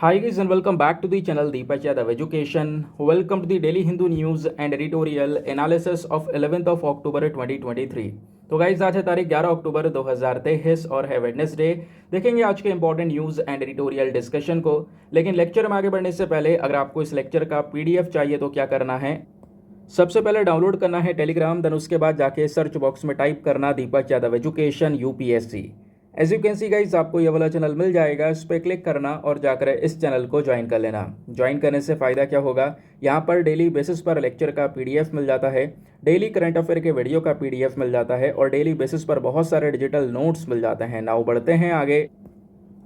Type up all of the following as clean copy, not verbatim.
Hi guys and welcome back to the channel Deepak Yadav Education. Welcome to the Daily Hindu News and Editorial Analysis of 11th of October 2023. तो guys आज है तारीख 11 अक्टूबर 2023 और है Wednesday. देखेंगे आज के important news and editorial discussion को। लेकिन लेक्चर में आगे बढ़ने से पहले अगर आपको इस लेक्चर का पीडीएफ चाहिए तो क्या करना है, सबसे पहले डाउनलोड करना है टेलीग्राम, देन उसके बाद जाके सर्च बॉक्स में टाइप करना Deepak Yadav education UPSC. As you can see guys आपको ये वाला चैनल मिल जाएगा, इस पर क्लिक करना और जाकर इस चैनल को ज्वाइन कर लेना। ज्वाइन करने से फ़ायदा क्या होगा, यहाँ पर डेली बेसिस पर लेक्चर का पीडीएफ मिल जाता है, डेली करंट अफेयर के वीडियो का पीडीएफ मिल जाता है और डेली बेसिस पर बहुत सारे डिजिटल नोट्स मिल जाते हैं। नाउ बढ़ते हैं आगे।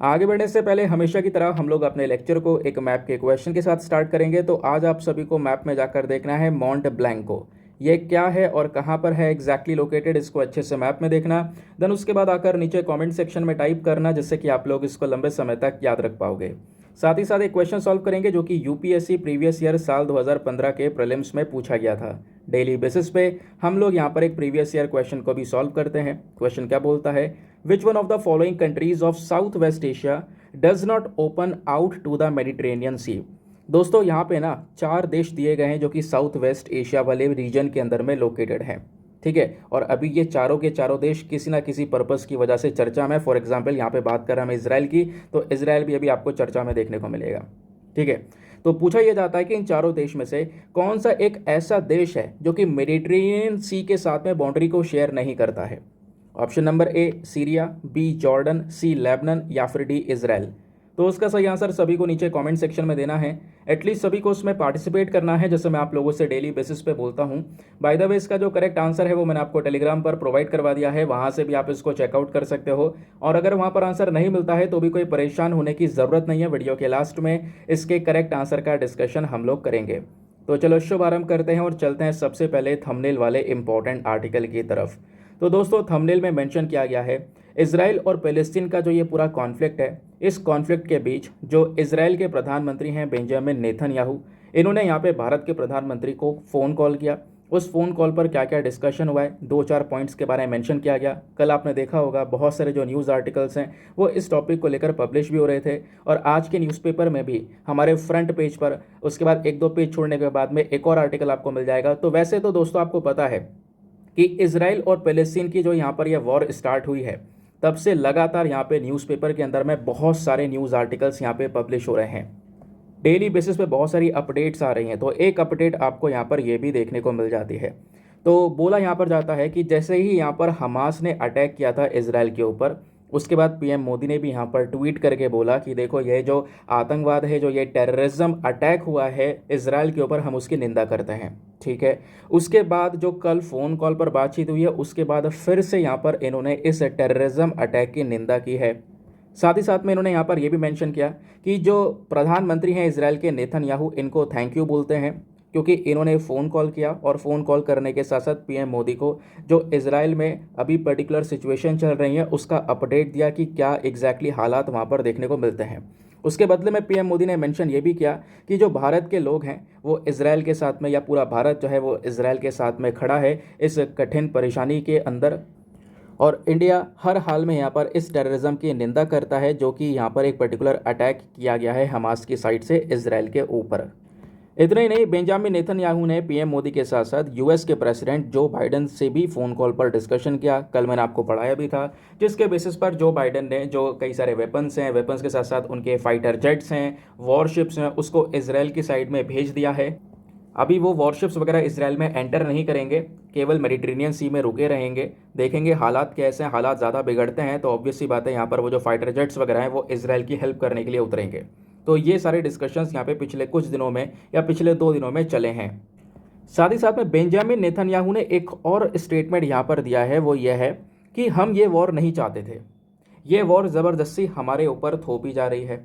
आगे बढ़ने से पहले हमेशा की तरह हम लोग अपने लेक्चर को एक मैप के क्वेश्चन के साथ स्टार्ट करेंगे। तो आज आप सभी को मैप में जाकर देखना है मॉन्ट ब्लैंक को, ये क्या है और कहाँ पर है एग्जैक्टली लोकेटेड, इसको अच्छे से मैप में देखना। देन उसके बाद आकर नीचे कमेंट सेक्शन में टाइप करना, जिससे कि आप लोग इसको लंबे समय तक याद रख पाओगे। साथ ही साथ एक क्वेश्चन सॉल्व करेंगे जो कि यूपीएससी प्रीवियस ईयर साल 2015 के प्रीलिम्स में पूछा गया था। डेली बेसिस पे हम लोग यहाँ पर एक प्रीवियस ईयर क्वेश्चन को भी सॉल्व करते हैं। क्वेश्चन क्या बोलता है, which one of the following countries of south west Asia does not open out to the Mediterranean sea. दोस्तों यहाँ पे ना 4 देश दिए गए हैं जो कि साउथ वेस्ट एशिया वाले रीजन के अंदर में लोकेटेड हैं, ठीक है। और अभी ये चारों के चारों देश किसी ना किसी पर्पस की वजह से चर्चा में, फॉर एग्जांपल यहाँ पे बात कर रहे हैं इसराइल की, तो इसराइल भी अभी आपको चर्चा में देखने को मिलेगा, ठीक है। तो पूछा यह जाता है कि इन चारों देश में से कौन सा एक ऐसा देश है जो कि मेडिटेरेनियन सी के साथ में बाउंड्री को शेयर नहीं करता है। Option number A Syria, B Jordan, C Lebanon या फिर डी इजराइल। तो उसका सही आंसर सभी को नीचे कमेंट सेक्शन में देना है। एटलीस्ट सभी को उसमें पार्टिसिपेट करना है, जैसे मैं आप लोगों से डेली बेसिस पे बोलता हूँ। बाय द वे इसका जो करेक्ट आंसर है वो मैंने आपको टेलीग्राम पर प्रोवाइड करवा दिया है, वहाँ से भी आप इसको चेकआउट कर सकते हो। और अगर वहाँ पर आंसर नहीं मिलता है तो भी कोई परेशान होने की ज़रूरत नहीं है, वीडियो के लास्ट में इसके करेक्ट आंसर का डिस्कशन हम लोग करेंगे। तो चलो शुभारंभ करते हैं और चलते हैं सबसे पहले थंबनेल वाले इंपॉर्टेंट आर्टिकल की तरफ। तो दोस्तों थंबनेल में मेंशन किया गया है इजराइल और पैलेस्टीन का जो ये पूरा कॉन्फ्लिक्ट है, इस कॉन्फ्लिक्ट के बीच जो इजराइल के प्रधानमंत्री हैं बेंजामिन नेतन्याहू, इन्होंने यहाँ पे भारत के प्रधानमंत्री को फ़ोन कॉल किया। उस फ़ोन कॉल पर क्या क्या डिस्कशन हुआ है, 2-4 पॉइंट्स के बारे में मेंशन किया गया। कल आपने देखा होगा बहुत सारे जो न्यूज़ आर्टिकल्स हैं वो इस टॉपिक को लेकर पब्लिश भी हो रहे थे, और आज के न्यूज़पेपर में भी हमारे फ्रंट पेज पर उसके बाद 1-2 पेज छोड़ने के बाद में एक और आर्टिकल आपको मिल जाएगा। तो वैसे तो दोस्तों आपको पता है कि इजराइल और पैलेस्टीन की जो यहाँ पर यह वॉर स्टार्ट हुई है, तब से लगातार यहाँ पे न्यूज़पेपर के अंदर में बहुत सारे न्यूज़ आर्टिकल्स यहाँ पे पब्लिश हो रहे हैं। डेली बेसिस पे बहुत सारी अपडेट्स आ रही हैं। तो एक अपडेट आपको यहाँ पर ये भी देखने को मिल जाती है। तो बोला यहाँ पर जाता है कि जैसे ही यहाँ पर हमास ने अटैक किया था इजराइल के ऊपर, उसके बाद पीएम मोदी ने भी यहाँ पर ट्वीट करके बोला कि देखो ये जो आतंकवाद है, जो ये टेररिज्म अटैक हुआ है इजराइल के ऊपर, हम उसकी निंदा करते हैं, ठीक है। उसके बाद जो कल फ़ोन कॉल पर बातचीत हुई है, उसके बाद फिर से यहाँ पर इन्होंने इस टेररिज्म अटैक की निंदा की है। साथ ही साथ में इन्होंने यहाँ पर यह भी मेंशन किया कि जो प्रधानमंत्री हैं इजराइल के नेतन्याहू, इनको थैंक यू बोलते हैं क्योंकि इन्होंने फ़ोन कॉल किया, और फ़ोन कॉल करने के साथ साथ पीएम मोदी को जो इजराइल में अभी पर्टिकुलर सिचुएशन चल रही है उसका अपडेट दिया कि क्या एग्जैक्टली हालात वहाँ पर देखने को मिलते हैं। उसके बदले में पीएम मोदी ने मेंशन ये भी किया कि जो भारत के लोग हैं वो इजराइल के साथ में, या पूरा भारत जो है वो इजराइल के साथ में खड़ा है इस कठिन परेशानी के अंदर, और इंडिया हर हाल में यहाँ पर इस टेररिज्म की निंदा करता है जो कि यहाँ पर एक पर्टिकुलर अटैक किया गया है हमास की साइड से इजराइल के ऊपर। इतना ही नहीं, बेंजामिन नेतन्याहू ने पीएम मोदी के साथ साथ यूएस के प्रेसिडेंट जो बाइडेन से भी फ़ोन कॉल पर डिस्कशन किया। कल मैंने आपको पढ़ाया भी था, जिसके बेसिस पर जो बाइडेन ने जो कई सारे वेपन्स हैं, वेपन्स के साथ साथ उनके फाइटर जेट्स हैं, वॉरशिप्स हैं, उसको इजराइल की साइड में भेज दिया है। अभी वो वॉरशिप्स वगैरह इसराइल में एंटर नहीं करेंगे, केवल मेडिटेरेनियन सी में रुके रहेंगे। देखेंगे हालात कैसे हैं, हालात ज़्यादा बिगड़ते हैं तो ऑब्वियस सी बात है यहाँ पर वो जो फाइटर जेट्स वगैरह हैं वो इसराइल की हेल्प करने के लिए उतरेंगे। तो ये सारे डिस्कशंस यहाँ पे पिछले कुछ दिनों में या पिछले 2 दिनों में चले हैं। साथ ही साथ में बेंजामिन नेतन्याहू ने एक और स्टेटमेंट यहाँ पर दिया है, वो ये है कि हम ये वॉर नहीं चाहते थे, ये वॉर ज़बरदस्ती हमारे ऊपर थोपी जा रही है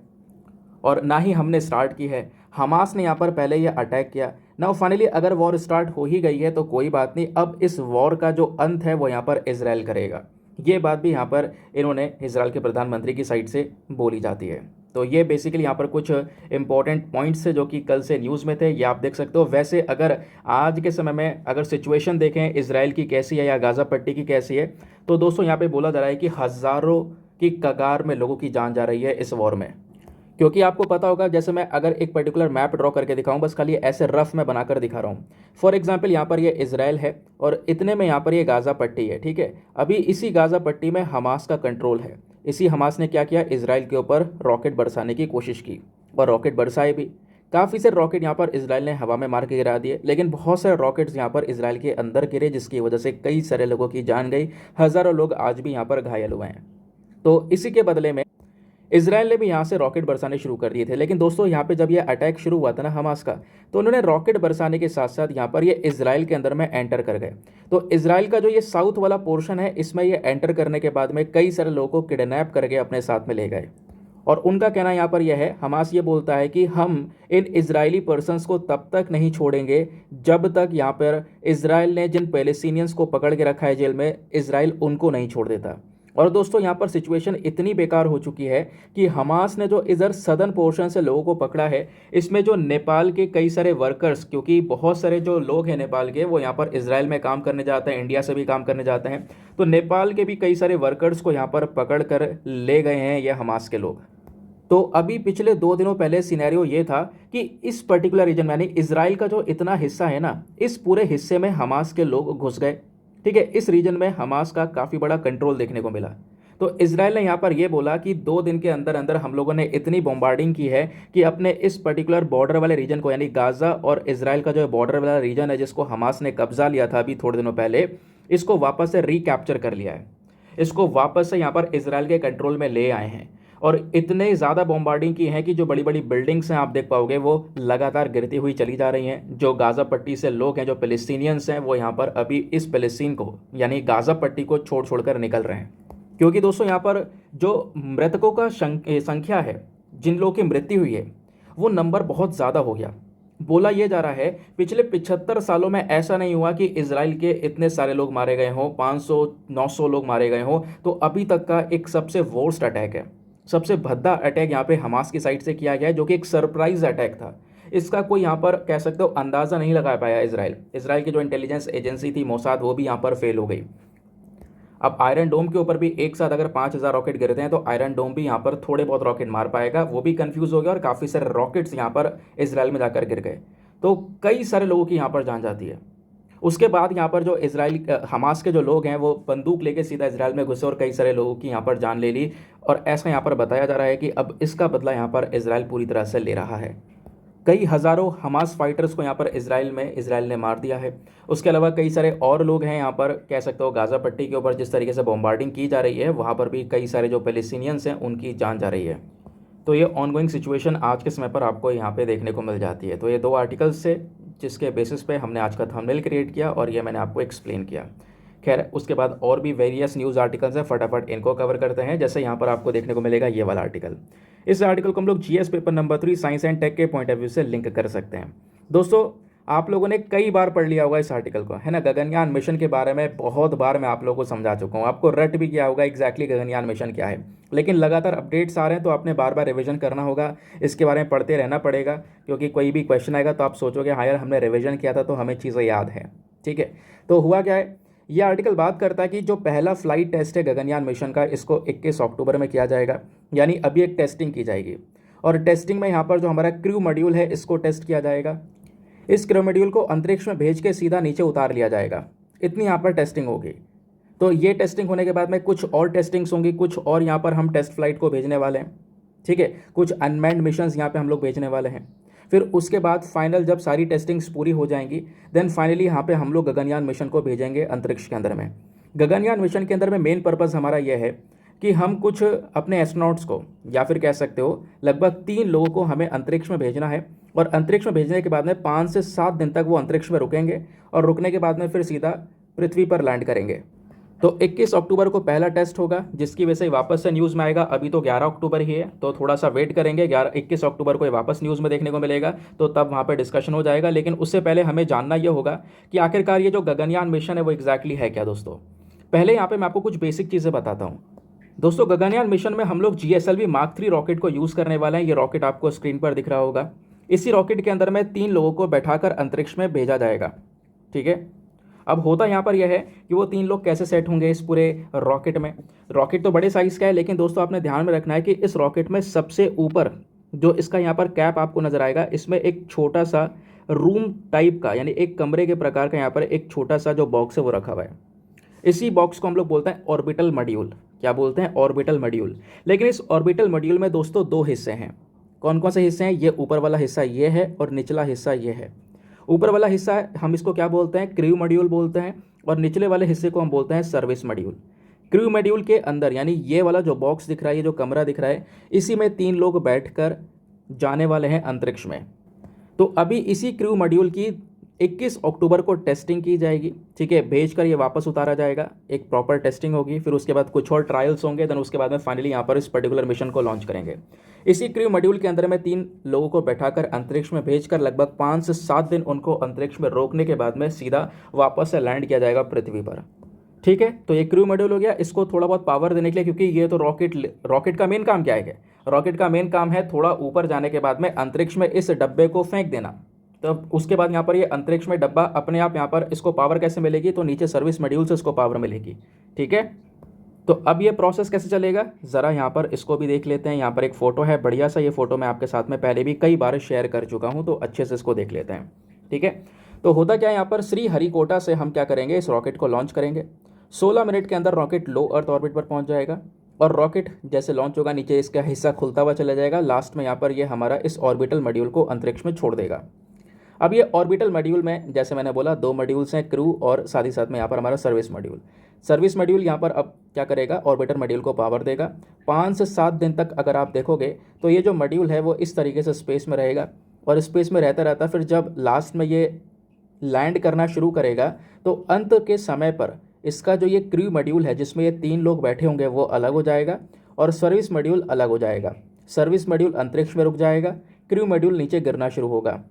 और ना ही हमने स्टार्ट की है। हमास ने यहाँ पर पहले ये अटैक किया। नाउ फाइनली अगर वॉर स्टार्ट हो ही गई है तो कोई बात नहीं, अब इस वॉर का जो अंत है वो यहाँ पर इजराइल करेगा। ये बात भी यहाँ पर इन्होंने इजराइल के प्रधानमंत्री की साइड से बोली जाती है। तो ये बेसिकली यहाँ पर कुछ इंपॉर्टेंट पॉइंट्स है जो कि कल से न्यूज़ में थे, ये आप देख सकते हो। वैसे अगर आज के समय में अगर सिचुएशन देखें इजराइल की कैसी है या गाज़ा पट्टी की कैसी है, तो दोस्तों यहाँ पे बोला जा रहा है कि हज़ारों की कगार में लोगों की जान जा रही है इस वॉर में। क्योंकि आपको पता होगा, जैसे मैं अगर एक पर्टिकुलर मैप ड्रॉ करके दिखाऊं, बस खाली ऐसे रफ में बनाकर दिखा रहा हूं। फॉर एग्जांपल यहाँ पर ये इजराइल है और इतने में यहाँ पर ये गाज़ा पट्टी है, ठीक है। अभी इसी गाज़ा पट्टी में हमास का कंट्रोल है। इसी हमास ने क्या किया, इजराइल के ऊपर रॉकेट बरसाने की कोशिश की और रॉकेट बरसाए भी। काफ़ी से रॉकेट यहाँ पर इजराइल ने हवा में मार के गिरा दिए, लेकिन बहुत सारे रॉकेट्स यहाँ पर इजराइल के अंदर गिरे, जिसकी वजह से कई सारे लोगों की जान गई। हज़ारों लोग आज भी यहाँ पर घायल हुए हैं। तो इसी के बदले में इजराइल ने भी यहाँ से रॉकेट बरसाने शुरू कर दिए थे। लेकिन दोस्तों, यहाँ पे जब ये अटैक शुरू हुआ था ना हमास का, तो उन्होंने रॉकेट बरसाने के साथ साथ यहाँ पर ये इजराइल के अंदर में एंटर कर गए। तो इजराइल का जो ये साउथ वाला पोर्शन है, इसमें ये एंटर करने के बाद में कई सारे लोगों को किडनैप करके अपने साथ में ले गए। और उनका कहना यहाँ पर यह है, हमास ये बोलता है कि हम इन इजरायली पर्सन्स को तब तक नहीं छोड़ेंगे जब तक यहाँ पर इजराइल ने जिन पैलेस्टीनियंस को पकड़ के रखा है जेल में, इजराइल उनको नहीं छोड़ देता। और दोस्तों, यहाँ पर सिचुएशन इतनी बेकार हो चुकी है कि हमास ने जो इधर सदर्न पोर्शन से लोगों को पकड़ा है, इसमें जो नेपाल के कई सारे वर्कर्स, क्योंकि बहुत सारे जो लोग हैं नेपाल के, वो यहाँ पर इजराइल में काम करने जाते हैं, इंडिया से भी काम करने जाते हैं, तो नेपाल के भी कई सारे वर्कर्स को यहाँ पर पकड़ कर ले गए हैं ये हमास के लोग। तो अभी पिछले 2 दिनों पहले सिनेरियो ये था कि इस पर्टिकुलर रीजन में, यानी इजराइल का जो इतना हिस्सा है ना, इस पूरे हिस्से में हमास के लोग घुस गए, ठीक है। इस रीजन में हमास का काफ़ी बड़ा कंट्रोल देखने को मिला। तो इजराइल ने यहाँ पर यह बोला कि 2 दिन के अंदर अंदर हम लोगों ने इतनी बॉम्बार्डिंग की है कि अपने इस पर्टिकुलर बॉर्डर वाले रीजन को, यानी गाज़ा और इजराइल का जो बॉर्डर वाला रीजन है, जिसको हमास ने कब्जा लिया था अभी थोड़े दिनों पहले, इसको वापस से रिकैप्चर कर लिया है। इसको वापस से यहाँ पर इजराइल के कंट्रोल में ले आए हैं। और इतने ज़्यादा बॉम्बार्डिंग की है कि जो बड़ी बड़ी बिल्डिंग्स हैं आप देख पाओगे, वो लगातार गिरती हुई चली जा रही हैं। जो गाज़ा पट्टी से लोग हैं, जो पैलेस्टीनियंस हैं, वो यहाँ पर अभी इस पैलेस्टीन को, यानी गाज़ा पट्टी को छोड़ छोड़कर निकल रहे हैं। क्योंकि दोस्तों, यहाँ पर जो मृतकों का संख्या है, जिन लोगों की मृत्यु हुई है, वो नंबर बहुत ज़्यादा हो गया। बोला यह जा रहा है पिछले 75 सालों में ऐसा नहीं हुआ कि इजराइल के इतने सारे लोग मारे गए हों, 500-900 लोग मारे गए हों। तो अभी तक का एक सबसे वर्स्ट अटैक है, सबसे भद्दा अटैक यहाँ पे हमास की साइड से किया गया है, जो कि एक सरप्राइज अटैक था। इसका कोई यहाँ पर कह सकते हो अंदाज़ा नहीं लगा पाया इजराइल की जो इंटेलिजेंस एजेंसी थी मोसाद, वो भी यहाँ पर फेल हो गई। अब आयरन डोम के ऊपर भी एक साथ अगर 5000 रॉकेट गिरते हैं, तो आयरन डोम भी यहाँ पर थोड़े बहुत रॉकेट मार पाएगा, वो भी कंफ्यूज हो गया और काफ़ी सारे रॉकेट्स यहाँ पर इजराइल में जाकर गिर गए। तो कई सारे लोगों की यहाँ पर जान जाती है। उसके बाद यहाँ पर जो हमास के जो लोग हैं, वो बंदूक लेके सीधा इजराइल में घुसे और कई सारे लोगों की यहाँ पर जान ले ली। और ऐसा यहाँ पर बताया जा रहा है कि अब इसका बदला यहाँ पर इजराइल पूरी तरह से ले रहा है। कई हज़ारों हमास फाइटर्स को यहाँ पर इजराइल ने मार दिया है। उसके अलावा कई सारे और लोग हैं यहाँ पर, कह सकते हो गाज़ा पट्टी के ऊपर जिस तरीके से बॉम्बार्डिंग की जा रही है, वहाँ पर भी कई सारे जो पैलेस्टीनियंस हैं उनकी जान जा रही है। तो ये ऑनगोइंग सिचुएशन आज के समय पर आपको यहाँ पे देखने को मिल जाती है। तो ये 2 आर्टिकल्स से जिसके बेसिस पे हमने आज का थंबनेल क्रिएट किया और ये मैंने आपको एक्सप्लेन किया। खैर, उसके बाद और भी वेरियस न्यूज़ आर्टिकल्स हैं, फटाफट इनको कवर करते हैं। जैसे यहाँ पर आपको देखने को मिलेगा ये वाला आर्टिकल। इस आर्टिकल को हम लोग GS paper number 3 science and tech के पॉइंट ऑफ व्यू से लिंक कर सकते हैं। दोस्तों, आप लोगों ने कई बार पढ़ लिया होगा इस आर्टिकल को, है ना। गगनयान मिशन के बारे में बहुत बार मैं आप लोगों को समझा चुका हूँ, आपको रट भी किया होगा एग्जैक्टली गगनयान मिशन क्या है। लेकिन लगातार अपडेट्स आ रहे हैं, तो आपने बार बार रिवीजन करना होगा, इसके बारे में पढ़ते रहना पड़ेगा। क्योंकि कोई भी क्वेश्चन आएगा तो आप सोचोगे हाँ यार, हमने रिवीजन किया था तो हमें चीज़ें याद है, ठीक है। तो हुआ क्या है, यह आर्टिकल बात करता है कि जो पहला फ्लाइट टेस्ट है गगनयान मिशन का, इसको 21 अक्टूबर में किया जाएगा। यानी अभी एक टेस्टिंग की जाएगी और टेस्टिंग में यहाँ पर जो हमारा क्रू मॉड्यूल है, इसको टेस्ट किया जाएगा। इस क्रू मॉड्यूल को अंतरिक्ष में भेज के सीधा नीचे उतार लिया जाएगा। इतनी यहाँ पर टेस्टिंग होगी। तो ये टेस्टिंग होने के बाद में कुछ और टेस्टिंग्स होंगी, कुछ और यहाँ पर हम टेस्ट फ्लाइट को भेजने वाले हैं, ठीक है। कुछ अनमैन्ड मिशंस यहाँ पे हम लोग भेजने वाले हैं। फिर उसके बाद फाइनल जब सारी टेस्टिंग्स पूरी हो जाएंगी, देन फाइनली यहाँ पे हम लोग गगनयान मिशन को भेजेंगे अंतरिक्ष के अंदर में। गगनयान मिशन के अंदर में मेन पर्पज़ हमारा यह है कि हम कुछ अपने एस्ट्रोनॉट्स को, या फिर कह सकते हो लगभग 3 लोगों को हमें अंतरिक्ष में भेजना है। और अंतरिक्ष में भेजने के बाद में 5 से 7 दिन तक वो अंतरिक्ष में रुकेंगे और रुकने के बाद में फिर सीधा पृथ्वी पर लैंड करेंगे। तो 21 अक्टूबर को पहला टेस्ट होगा, जिसकी वजह से वापस से न्यूज़ में आएगा। अभी तो 11 अक्टूबर ही है, तो थोड़ा सा वेट करेंगे। 21 अक्टूबर को ये वापस न्यूज़ में देखने को मिलेगा, तो तब वहाँ पे डिस्कशन हो जाएगा। लेकिन उससे पहले हमें जानना ये होगा कि आखिरकार ये जो गगनयान मिशन है वो एग्जैक्टली है क्या। दोस्तों, पहले यहाँ पर मैं आपको कुछ बेसिक चीज़ें बताता हूँ। दोस्तों, गगनयान मिशन में हम लोग GSLV Mark 3 रॉकेट को यूज़ करने वाले हैं। ये रॉकेट आपको स्क्रीन पर दिख रहा होगा। इसी रॉकेट के अंदर में 3 लोगों को बैठाकर अंतरिक्ष में भेजा जाएगा, ठीक है। अब होता यहाँ पर यह है कि वो 3 लोग कैसे सेट होंगे इस पूरे रॉकेट में। रॉकेट तो बड़े साइज़ का है, लेकिन दोस्तों आपने ध्यान में रखना है कि इस रॉकेट में सबसे ऊपर जो इसका यहाँ पर कैप आपको नज़र आएगा, इसमें एक छोटा सा रूम टाइप का यानी एक कमरे के प्रकार का यहाँ पर एक छोटा सा जो बॉक्स है वो रखा हुआ है। इसी बॉक्स को हम लोग बोलते हैं ऑर्बिटल मॉड्यूल। क्या बोलते हैं? Orbital module. लेकिन इस ऑर्बिटल मॉड्यूल में दोस्तों दो हिस्से हैं। कौन कौन से हिस्से हैं? ये ऊपर वाला हिस्सा ये है और निचला हिस्सा ये है। ऊपर वाला हिस्सा हम इसको क्या बोलते हैं? क्रू मॉड्यूल बोलते हैं, और निचले वाले हिस्से को हम बोलते हैं सर्विस मॉड्यूल। क्रू मॉड्यूल के अंदर यानी ये वाला जो बॉक्स दिख रहा है, ये जो कमरा दिख रहा है, इसी में 3 लोग बैठकर जाने वाले हैं अंतरिक्ष में। तो अभी इसी क्रू मॉड्यूल की 21 अक्टूबर को टेस्टिंग की जाएगी। ठीक है, भेजकर ये वापस उतारा जाएगा, एक प्रॉपर टेस्टिंग होगी, फिर उसके बाद कुछ और ट्रायल्स होंगे, देन उसके बाद में फाइनली यहाँ पर इस पर्टिकुलर मिशन को लॉन्च करेंगे। इसी क्रू मॉड्यूल के अंदर में 3 लोगों को बैठाकर अंतरिक्ष में भेजकर लगभग 5 से 7 दिन उनको अंतरिक्ष में रोकने के बाद में सीधा वापस से लैंड किया जाएगा पृथ्वी पर। ठीक है, तो ये क्रू मॉड्यूल हो गया। इसको थोड़ा बहुत पावर देने के लिए, क्योंकि ये तो रॉकेट का मेन काम क्या है? रॉकेट का मेन काम है थोड़ा ऊपर जाने के बाद में अंतरिक्ष में इस डब्बे को फेंक देना। तो उसके बाद यहाँ पर ये अंतरिक्ष में डब्बा अपने आप यहाँ पर इसको पावर कैसे मिलेगी? तो नीचे सर्विस मॉड्यूल से इसको पावर मिलेगी। ठीक है, तो अब ये प्रोसेस कैसे चलेगा ज़रा यहाँ पर इसको भी देख लेते हैं। यहाँ पर एक फ़ोटो है बढ़िया सा, ये फ़ोटो मैं आपके साथ में पहले भी कई बार शेयर कर चुका हूँ, तो अच्छे से इसको देख लेते हैं। ठीक है, तो होता क्या है, यहाँ पर श्रीहरिकोटा से हम क्या करेंगे, इस रॉकेट को लॉन्च करेंगे। 16 मिनट के अंदर रॉकेट लो अर्थ ऑर्बिट पर पहुँच जाएगा, और रॉकेट जैसे लॉन्च होगा नीचे इसका हिस्सा खुलता हुआ चला जाएगा। लास्ट में यहाँ पर ये हमारा इस ऑर्बिटल मॉड्यूल को अंतरिक्ष में छोड़ देगा। अब ये ऑर्बिटल मॉड्यूल में जैसे मैंने बोला 2 मॉड्यूल्स हैं, क्रू और साथ ही साथ में यहाँ पर हमारा सर्विस मॉड्यूल। सर्विस मॉड्यूल यहाँ पर अब क्या करेगा, ऑर्बिटर मॉड्यूल को पावर देगा। 5 से 7 दिन तक अगर आप देखोगे तो ये जो मॉड्यूल है वो इस तरीके से स्पेस में रहेगा, और स्पेस में रहता रहता फिर जब लास्ट में ये लैंड करना शुरू करेगा तो अंत के समय पर इसका जो ये क्रू मॉड्यूल है जिसमें ये 3 लोग बैठे होंगे वो अलग हो जाएगा, और सर्विस मॉड्यूल अलग हो जाएगा। सर्विस मॉड्यूल अंतरिक्ष में रुक जाएगा, क्रू मॉड्यूल नीचे गिरना शुरू होगा।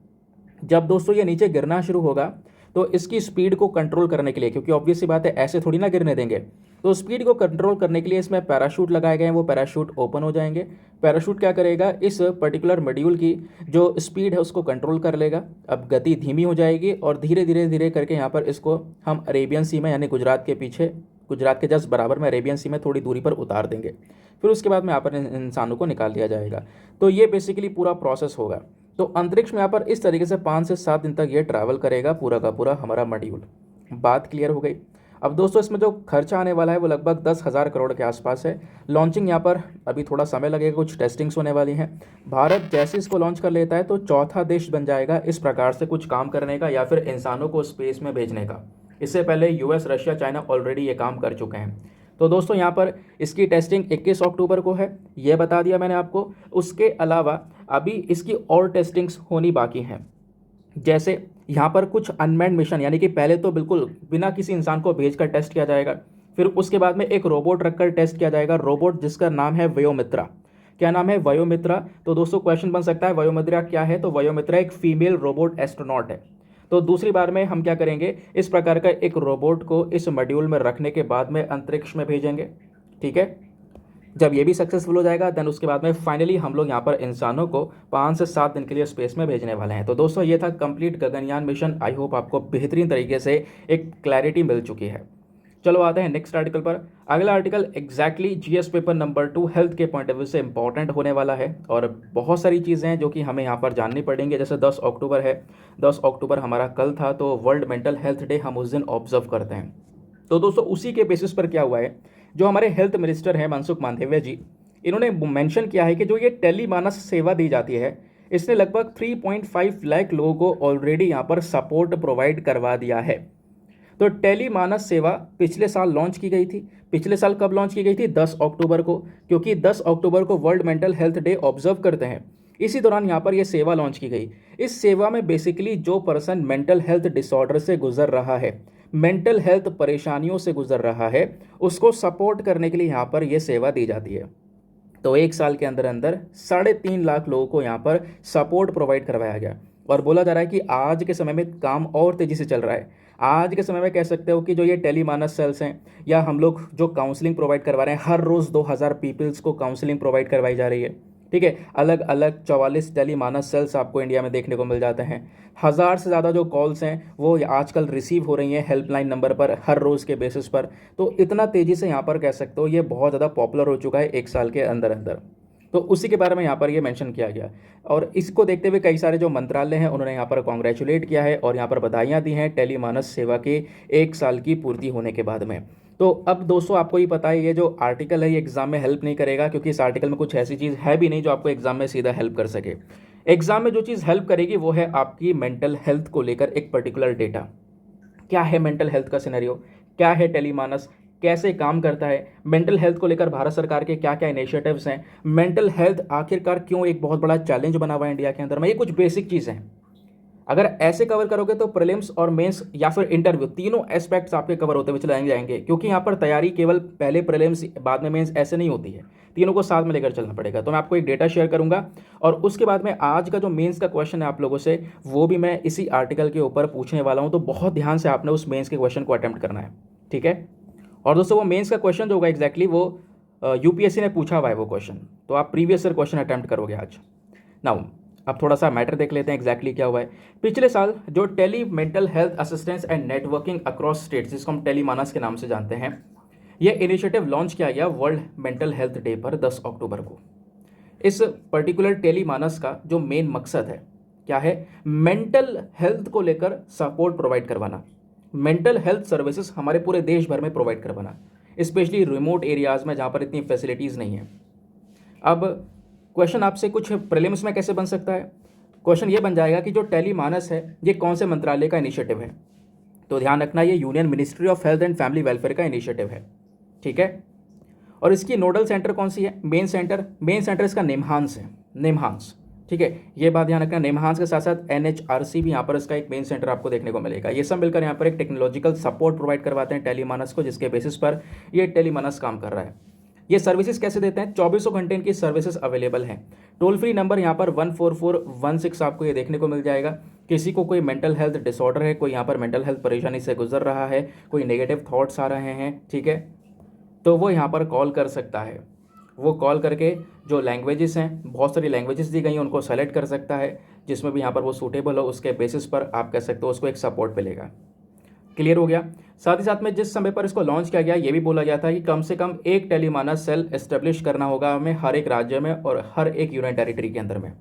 जब दोस्तों ये नीचे गिरना शुरू होगा तो इसकी स्पीड को कंट्रोल करने के लिए, क्योंकि ऑब्वियस सी बात है ऐसे थोड़ी ना गिरने देंगे, तो स्पीड को कंट्रोल करने के लिए इसमें पैराशूट लगाए गए हैं, वो पैराशूट ओपन हो जाएंगे। पैराशूट क्या करेगा, इस पर्टिकुलर मॉड्यूल की जो स्पीड है उसको कंट्रोल कर लेगा। अब गति धीमी हो जाएगी और धीरे धीरे धीरे करके यहाँ पर इसको हम अरेबियन सी में यानी गुजरात के पीछे, गुजरात के जस्ट बराबर में अरेबियन सी में थोड़ी दूरी पर उतार देंगे। फिर उसके बाद में यहाँ पर इंसानों को निकाल दिया जाएगा। तो ये बेसिकली पूरा प्रोसेस होगा। तो अंतरिक्ष में यहाँ पर इस तरीके से 5 से 7 दिन तक ये ट्रैवल करेगा पूरा का पूरा हमारा मॉड्यूल। बात क्लियर हो गई। अब दोस्तों इसमें जो खर्चा आने वाला है वो लगभग 10,000 करोड़ के आसपास है। लॉन्चिंग यहाँ पर अभी थोड़ा समय लगेगा, कुछ टेस्टिंग्स होने वाली हैं। भारत जैसे इसको लॉन्च कर लेता है तो चौथा देश बन जाएगा इस प्रकार से कुछ काम करने का या फिर इंसानों को स्पेस में भेजने का। इससे पहले यूएस, रशिया, चाइना ऑलरेडी ये काम कर चुके हैं। तो दोस्तों यहाँ पर इसकी टेस्टिंग 21 अक्टूबर को है, ये बता दिया मैंने आपको। उसके अलावा अभी इसकी और टेस्टिंग्स होनी बाकी हैं। जैसे यहाँ पर कुछ अनमैन्ड मिशन, यानी कि पहले तो बिल्कुल बिना किसी इंसान को भेजकर टेस्ट किया जाएगा, फिर उसके बाद में एक रोबोट रखकर टेस्ट किया जाएगा, रोबोट जिसका नाम है वयोमित्रा। क्या नाम है? वयोमित्रा। तो दोस्तों क्वेश्चन बन सकता है वयोमित्रा क्या है? तो वयोमित्रा एक फीमेल रोबोट एस्ट्रोनॉट है। तो दूसरी बार में हम क्या करेंगे, इस प्रकार का एक रोबोट को इस मॉड्यूल में रखने के बाद में अंतरिक्ष में भेजेंगे। ठीक है, जब ये भी सक्सेसफुल हो जाएगा देन उसके बाद में फाइनली हम लोग यहाँ पर इंसानों को 5 से 7 दिन के लिए स्पेस में भेजने वाले हैं। तो दोस्तों ये था complete Gaganyaan mission. I hope आपको बेहतरीन तरीके से एक क्लैरिटी मिल चुकी है। चलो आते हैं नेक्स्ट आर्टिकल पर। अगला article exactly GS paper number 2 health के पॉइंट ऑफ व्यू से इंपॉर्टेंट होने वाला है, और बहुत सारी चीज़ें हैं जो कि हमें यहाँ पर जाननी पड़ेंगी। जैसे 10 अक्टूबर है, 10 अक्टूबर हमारा कल था, तो वर्ल्ड मेंटल हेल्थ डे हम उस दिन ऑब्जर्व करते हैं। तो दोस्तों उसी के बेसिस पर क्या हुआ है, जो हमारे हेल्थ मिनिस्टर हैं मनसुख मांडविया जी, इन्होंने मेंशन किया है कि जो ये टेलीमानस सेवा दी जाती है, इसने लगभग 3.5 लाख लोगों को ऑलरेडी यहाँ पर सपोर्ट प्रोवाइड करवा दिया है। तो टेलीमानस सेवा पिछले साल लॉन्च की गई थी। पिछले साल कब लॉन्च की गई थी? 10 अक्टूबर को, क्योंकि 10 अक्टूबर को world mental health day observe करते हैं। इसी दौरान यहाँ पर यह सेवा लॉन्च की गई। इस सेवा में बेसिकली जो पर्सन मेंटल हेल्थ डिसऑर्डर से गुजर रहा है, मेंटल हेल्थ परेशानियों से गुजर रहा है, उसको सपोर्ट करने के लिए यहाँ पर यह सेवा दी जाती है। तो 1 साल के अंदर अंदर 3.5 लाख लोगों को यहाँ पर सपोर्ट प्रोवाइड करवाया गया, और बोला जा रहा है कि आज के समय में काम और तेज़ी से चल रहा है। आज के समय में कह सकते हो कि जो ये टेलीमानस सेल्स हैं, या हम लोग जो काउंसलिंग प्रोवाइड करवा रहे हैं, हर रोज़ 2000 पीपल्स को काउंसलिंग प्रोवाइड करवाई जा रही है। ठीक है, अलग अलग 44 टेलीमानस सेल्स आपको इंडिया में देखने को मिल जाते हैं। 1000 से ज़्यादा जो कॉल्स हैं वो आजकल रिसीव हो रही हैं हेल्पलाइन नंबर पर हर रोज़ के बेसिस पर। तो इतना तेज़ी से यहाँ पर कह सकते हो ये बहुत ज़्यादा पॉपुलर हो चुका है 1 साल के अंदर अंदर। तो उसी के बारे में यहाँ पर ये मेंशन किया गया। और इसको देखते हुए कई सारे जो मंत्रालय हैं उन्होंने यहाँ पर कॉन्ग्रेचुलेट किया है और यहाँ पर बधाइयाँ दी हैं टेलीमानस सेवा के 1 साल की पूर्ति होने के बाद में। तो अब दोस्तों आपको ही पता है ये जो आर्टिकल है ये एग्जाम में हेल्प नहीं करेगा, क्योंकि इस आर्टिकल में कुछ ऐसी चीज़ है भी नहीं जो आपको एग्जाम में सीधा हेल्प कर सके। एग्जाम में जो चीज़ हेल्प करेगी वो है आपकी मेंटल हेल्थ को लेकर एक पर्टिकुलर डेटा। क्या है मेंटल हेल्थ का सिनेरियो, क्या है टेलीमानस, कैसे काम करता है, मेंटल हेल्थ को लेकर भारत सरकार के क्या क्या इनिशिएटिव्स हैं, मेंटल हेल्थ आखिरकार क्यों एक बहुत बड़ा चैलेंज बना हुआ है इंडिया के अंदर में, ये कुछ बेसिक चीज़ें हैं। अगर ऐसे कवर करोगे तो प्रीलिम्स और मेंस या फिर इंटरव्यू तीनों एस्पेक्ट्स आपके कवर होते हुए चले जाएंगे, क्योंकि यहाँ पर तैयारी केवल पहले प्रीलिम्स बाद में मेंस ऐसे नहीं होती है, तीनों को साथ में लेकर चलना पड़ेगा। तो मैं आपको एक डेटा शेयर करूंगा और उसके बाद में आज का जो मेंस का क्वेश्चन है आप लोगों से वो भी मैं इसी आर्टिकल के ऊपर पूछने वाला हूँ। तो बहुत ध्यान से आपने उस मेंस के क्वेश्चन को अटेम्प्ट करना है, ठीक है। और दोस्तों वो मेंस का क्वेश्चन जो होगा एग्जैक्टली वो यूपीएससी ने पूछा हुआ है वो क्वेश्चन, तो आप प्रीवियस ईयर क्वेश्चन अटेम्प्ट करोगे आज। नाउ अब थोड़ा सा मैटर देख लेते हैं एग्जैक्टली क्या हुआ है। पिछले साल जो tele mental health assistance and networking across states, जिसको हम टेलीमानस के नाम से जानते हैं, यह इनिशिएटिव लॉन्च किया गया वर्ल्ड मेंटल हेल्थ डे पर 10 अक्टूबर को। इस पर्टिकुलर टेलीमानस का जो मेन मकसद है क्या है, मेंटल हेल्थ को लेकर सपोर्ट प्रोवाइड करवाना, मेंटल हेल्थ सर्विसेज हमारे पूरे देश भर में प्रोवाइड करवाना, स्पेशली रिमोट एरियाज़ में जहाँ पर इतनी फैसिलिटीज़ नहीं है। अब क्वेश्चन आपसे कुछ प्रीलिम्स में कैसे बन सकता है, क्वेश्चन ये बन जाएगा कि जो टेलीमानस है ये कौन से मंत्रालय का इनिशिएटिव है। तो ध्यान रखना ये union ministry of health and family welfare का इनिशिएटिव है, ठीक है। और इसकी नोडल सेंटर कौन सी है, मेन सेंटर इसका निमहांस है, निमहांस, ठीक है। ये बात ध्यान रखना, निमहांस के साथ साथ एनएचआरसी भी यहाँ पर इसका एक मेन सेंटर आपको देखने को मिलेगा। ये सब मिलकर यहाँ पर एक टेक्नोलॉजिकल सपोर्ट प्रोवाइड करवाते हैं टेलीमानस को, जिसके बेसिस पर ये टेलीमानस काम कर रहा है। ये सर्विसेज कैसे देते हैं, 24 घंटे इनकी सर्विसेज अवेलेबल हैं। टोल फ्री नंबर यहाँ पर 14416 आपको ये देखने को मिल जाएगा। किसी को कोई मेंटल हेल्थ डिसऑर्डर है, कोई यहाँ पर मेंटल हेल्थ परेशानी से गुजर रहा है, कोई नेगेटिव थॉट्स आ रहे हैं, ठीक है, तो वो यहाँ पर कॉल कर सकता है। वो कॉल करके जो लैंग्वेजेस हैं, बहुत सारी लैंग्वेजेस दी गई हैं, उनको सेलेक्ट कर सकता है, जिसमें भी यहाँ पर वो सूटेबल हो, उसके बेसिस पर आप कह सकते हो उसको एक सपोर्ट मिलेगा। क्लियर हो गया। साथ ही साथ में जिस समय पर इसको लॉन्च किया गया ये भी बोला गया था कि कम से कम एक टेलीमानस सेल एस्टेब्लिश करना होगा हमें हर एक राज्य में और हर एक यूनियन टेरिटरी के अंदर में।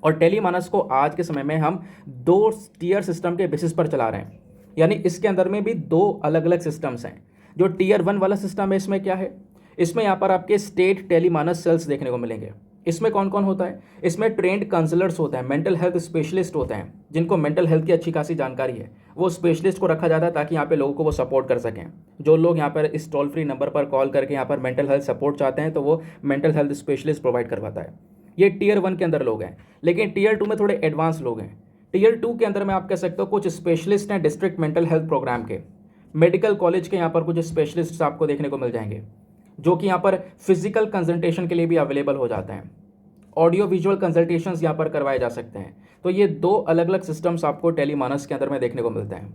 और टेलीमानस को आज के समय में हम 2 टीयर सिस्टम के बेसिस पर चला रहे हैं, यानी इसके अंदर में भी 2 अलग अलग सिस्टम्स हैं। जो टीयर 1 वाला सिस्टम है इसमें क्या है, इसमें यहाँ पर आपके स्टेट टेलीमानस सेल्स देखने को मिलेंगे। इसमें कौन कौन होता है, इसमें ट्रेंड काउंसलर्स होते हैं, मेंटल हेल्थ स्पेशलिस्ट होते हैं, जिनको मेंटल हेल्थ की अच्छी खासी जानकारी है, वो स्पेशलिस्ट को रखा जाता है ताकि यहाँ पे लोगों को वो सपोर्ट कर सकें। जो लोग यहाँ पर इस टोल फ्री नंबर पर कॉल करके यहाँ पर मेंटल हेल्थ सपोर्ट चाहते हैं तो वो मेंटल हेल्थ स्पेशलिस्ट प्रोवाइड करवाता है। ये टीयर 1 के अंदर लोग हैं, लेकिन टीयर 2 में थोड़े एडवांस लोग हैं। टीयर 2 के अंदर में आप कह सकते हो कुछ स्पेशलिस्ट हैं डिस्ट्रिक्ट मेंटल हेल्थ प्रोग्राम के, मेडिकल कॉलेज के यहाँ पर कुछ स्पेशलिस्ट आपको देखने को मिल जाएंगे, जो कि यहाँ पर फिजिकल कंसल्टेशन के लिए भी अवेलेबल हो जाते हैं। ऑडियो विजुअल कंसल्टेशंस यहाँ पर करवाए जा सकते हैं। तो ये 2 अलग अलग सिस्टम्स आपको टेलीमानस के अंदर में देखने को मिलते हैं।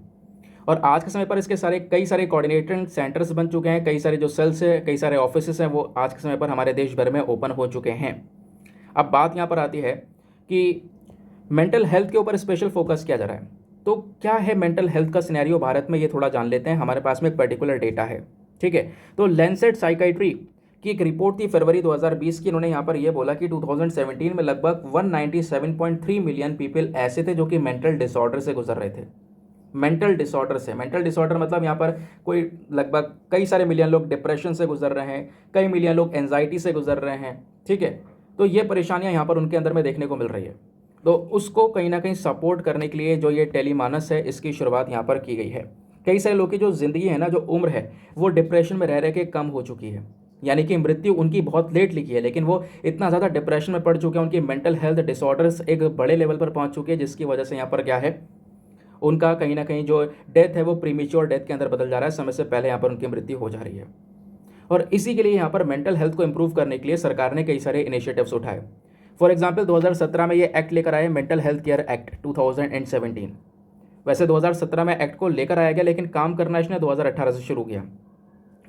और आज के समय पर इसके कई सारे कोऑर्डिनेटिंग सेंटर्स बन चुके हैं, कई सारे जो सेल्स है, कई सारे ऑफिसेस हैं, वो आज के समय पर हमारे देश भर में ओपन हो चुके हैं। अब बात यहाँ पर आती है कि मेंटल हेल्थ के ऊपर स्पेशल फोकस किया जा रहा है, तो क्या है मेंटल हेल्थ का सिनेरियो भारत में, ये थोड़ा जान लेते हैं। हमारे पास में एक पर्टिकुलर डेटा है, ठीक है। तो लैंसेट साइकाइट्री की एक रिपोर्ट थी फरवरी 2020 की, उन्होंने यहाँ पर यह बोला कि 2017 में लगभग 197.3 मिलियन पीपल ऐसे थे जो कि मेंटल डिसऑर्डर से गुजर रहे थे। मेंटल डिसऑर्डर से, मेंटल डिसऑर्डर मतलब यहाँ पर कोई लगभग कई सारे मिलियन लोग डिप्रेशन से गुजर रहे हैं, कई मिलियन लोग एंजाइटी से गुजर रहे हैं, ठीक है। तो ये परेशानियाँ यहाँ पर उनके अंदर में देखने को मिल रही है। तो उसको कहीं ना कहीं सपोर्ट करने के लिए जो ये टेलीमानस है इसकी शुरुआत यहाँ पर की गई है। कई सारे लोग की जो ज़िंदगी है ना, जो उम्र है, वो डिप्रेशन में रह रह के कम हो चुकी है, यानी कि मृत्यु उनकी बहुत लेट लिखी है, लेकिन वो इतना ज़्यादा डिप्रेशन में पड़ चुके हैं, उनकी मेंटल हेल्थ डिसऑर्डर्स एक बड़े लेवल पर पहुंच चुके हैं, जिसकी वजह से यहाँ पर क्या है, उनका कहीं ना कहीं जो डेथ है वो प्रीमेच्योर डेथ के अंदर बदल जा रहा है, समय से पहले यहाँ पर उनकी मृत्यु हो जा रही है। और इसी के लिए यहाँ पर मेंटल हेल्थ को इम्प्रूव करने के लिए सरकार ने कई सारे इनिशिएटिव्स उठाए। फॉर एग्जाम्पल 2017 में ये एक्ट लेकर आए, मेंटल हेल्थ केयर एक्ट 2017। वैसे 2017 में एक्ट को लेकर आया गया, लेकिन काम करना इसने 2018 से शुरू किया।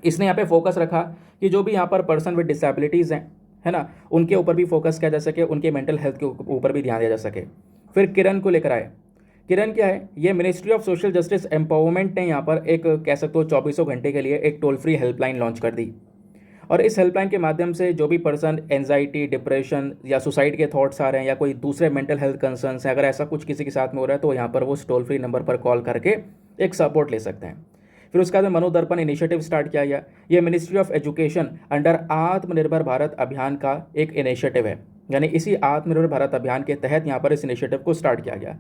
इसने यहाँ पे फोकस रखा कि जो भी यहाँ पर पर्सन विद डिसेबिलिटीज़ हैं, है ना, उनके ऊपर भी फोकस किया जा सके, उनके मेंटल हेल्थ के ऊपर भी ध्यान दिया जा सके। फिर किरण को लेकर आए। किरण क्या है, ये ministry of social justice empowerment ने यहाँ पर एक कह सकते हो 24 घंटे के लिए एक टोल फ्री हेल्पलाइन लॉन्च कर दी। और इस हेल्पलाइन के माध्यम से जो भी पर्सन एंजाइटी, डिप्रेशन या सुसाइड के थॉट्स आ रहे हैं या कोई दूसरे मेंटल हेल्थ कंसर्न्स हैं, अगर ऐसा कुछ किसी के साथ में हो रहा है तो यहाँ पर वो टोल फ्री नंबर पर कॉल करके एक सपोर्ट ले सकते हैं। फिर उसके बाद में मनोदर्पण इनिशिएटिव स्टार्ट किया गया। ये मिनिस्ट्री ऑफ एजुकेशन अंडर आत्मनिर्भर भारत अभियान का एक इनिशिएटिव है, यानी इसी आत्मनिर्भर भारत अभियान के तहत यहाँ पर इस इनिशिएटिव को स्टार्ट किया गया।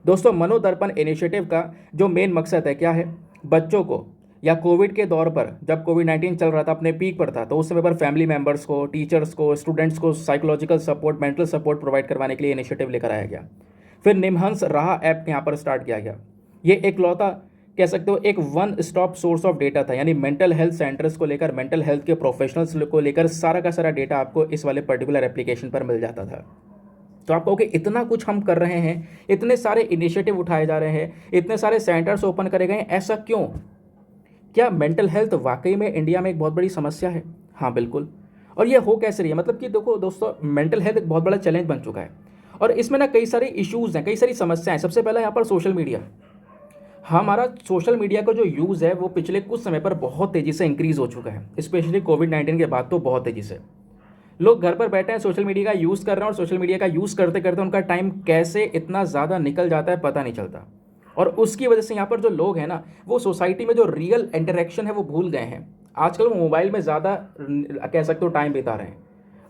दोस्तों, मनोदर्पण इनिशिएटिव का जो मेन मकसद है क्या है, बच्चों को या कोविड के दौर पर जब कोविड-19 चल रहा था, अपने पीक पर था, तो उस समय पर फैमिली मेंबर्स को, टीचर्स को, स्टूडेंट्स को psychological support, mental support provide करवाने के लिए इनिशिएटिव लेकर आया गया। फिर निमहंस राह ऐप यहाँ पर स्टार्ट किया गया। ये एकलौता कह सकते हो एक one stop source of data था, यानी मेंटल हेल्थ सेंटर्स को लेकर, मेंटल हेल्थ के प्रोफेशनल्स को लेकर सारा का सारा डेटा आपको इस वाले पर्टिकुलर एप्लीकेशन पर मिल जाता था। तो आप कहोगे इतना कुछ हम कर रहे हैं, इतने सारे इनिशिएटिव उठाए जा रहे हैं, इतने सारे सेंटर्स ओपन करे गए, ऐसा क्यों? क्या मेंटल हेल्थ वाकई में इंडिया में एक बहुत बड़ी समस्या है? हाँ, बिल्कुल। और ये हो कैसे रही है? मतलब कि देखो दोस्तों, मेंटल हेल्थ एक बहुत बड़ा चैलेंज बन चुका है और इसमें ना कई सारे इश्यूज़ हैं, कई सारी समस्याएं हैं। सबसे पहला यहाँ पर सोशल मीडिया। हमारा सोशल मीडिया का जो यूज़ है वो पिछले कुछ समय पर बहुत तेज़ी से इंक्रीज़ हो चुका है, स्पेशली कोविड-19 के बाद तो बहुत तेज़ी से। लोग घर पर बैठे हैं, सोशल मीडिया का यूज़ कर रहे हैं और सोशल मीडिया का यूज़ करते करते उनका टाइम कैसे इतना ज़्यादा निकल जाता है पता नहीं चलता। और उसकी वजह से यहाँ पर जो लोग हैं ना, वो सोसाइटी में जो रियल इंटरेक्शन है वो भूल गए हैं। आजकल वो मोबाइल में ज़्यादा कह सकते हो टाइम बिता रहे हैं।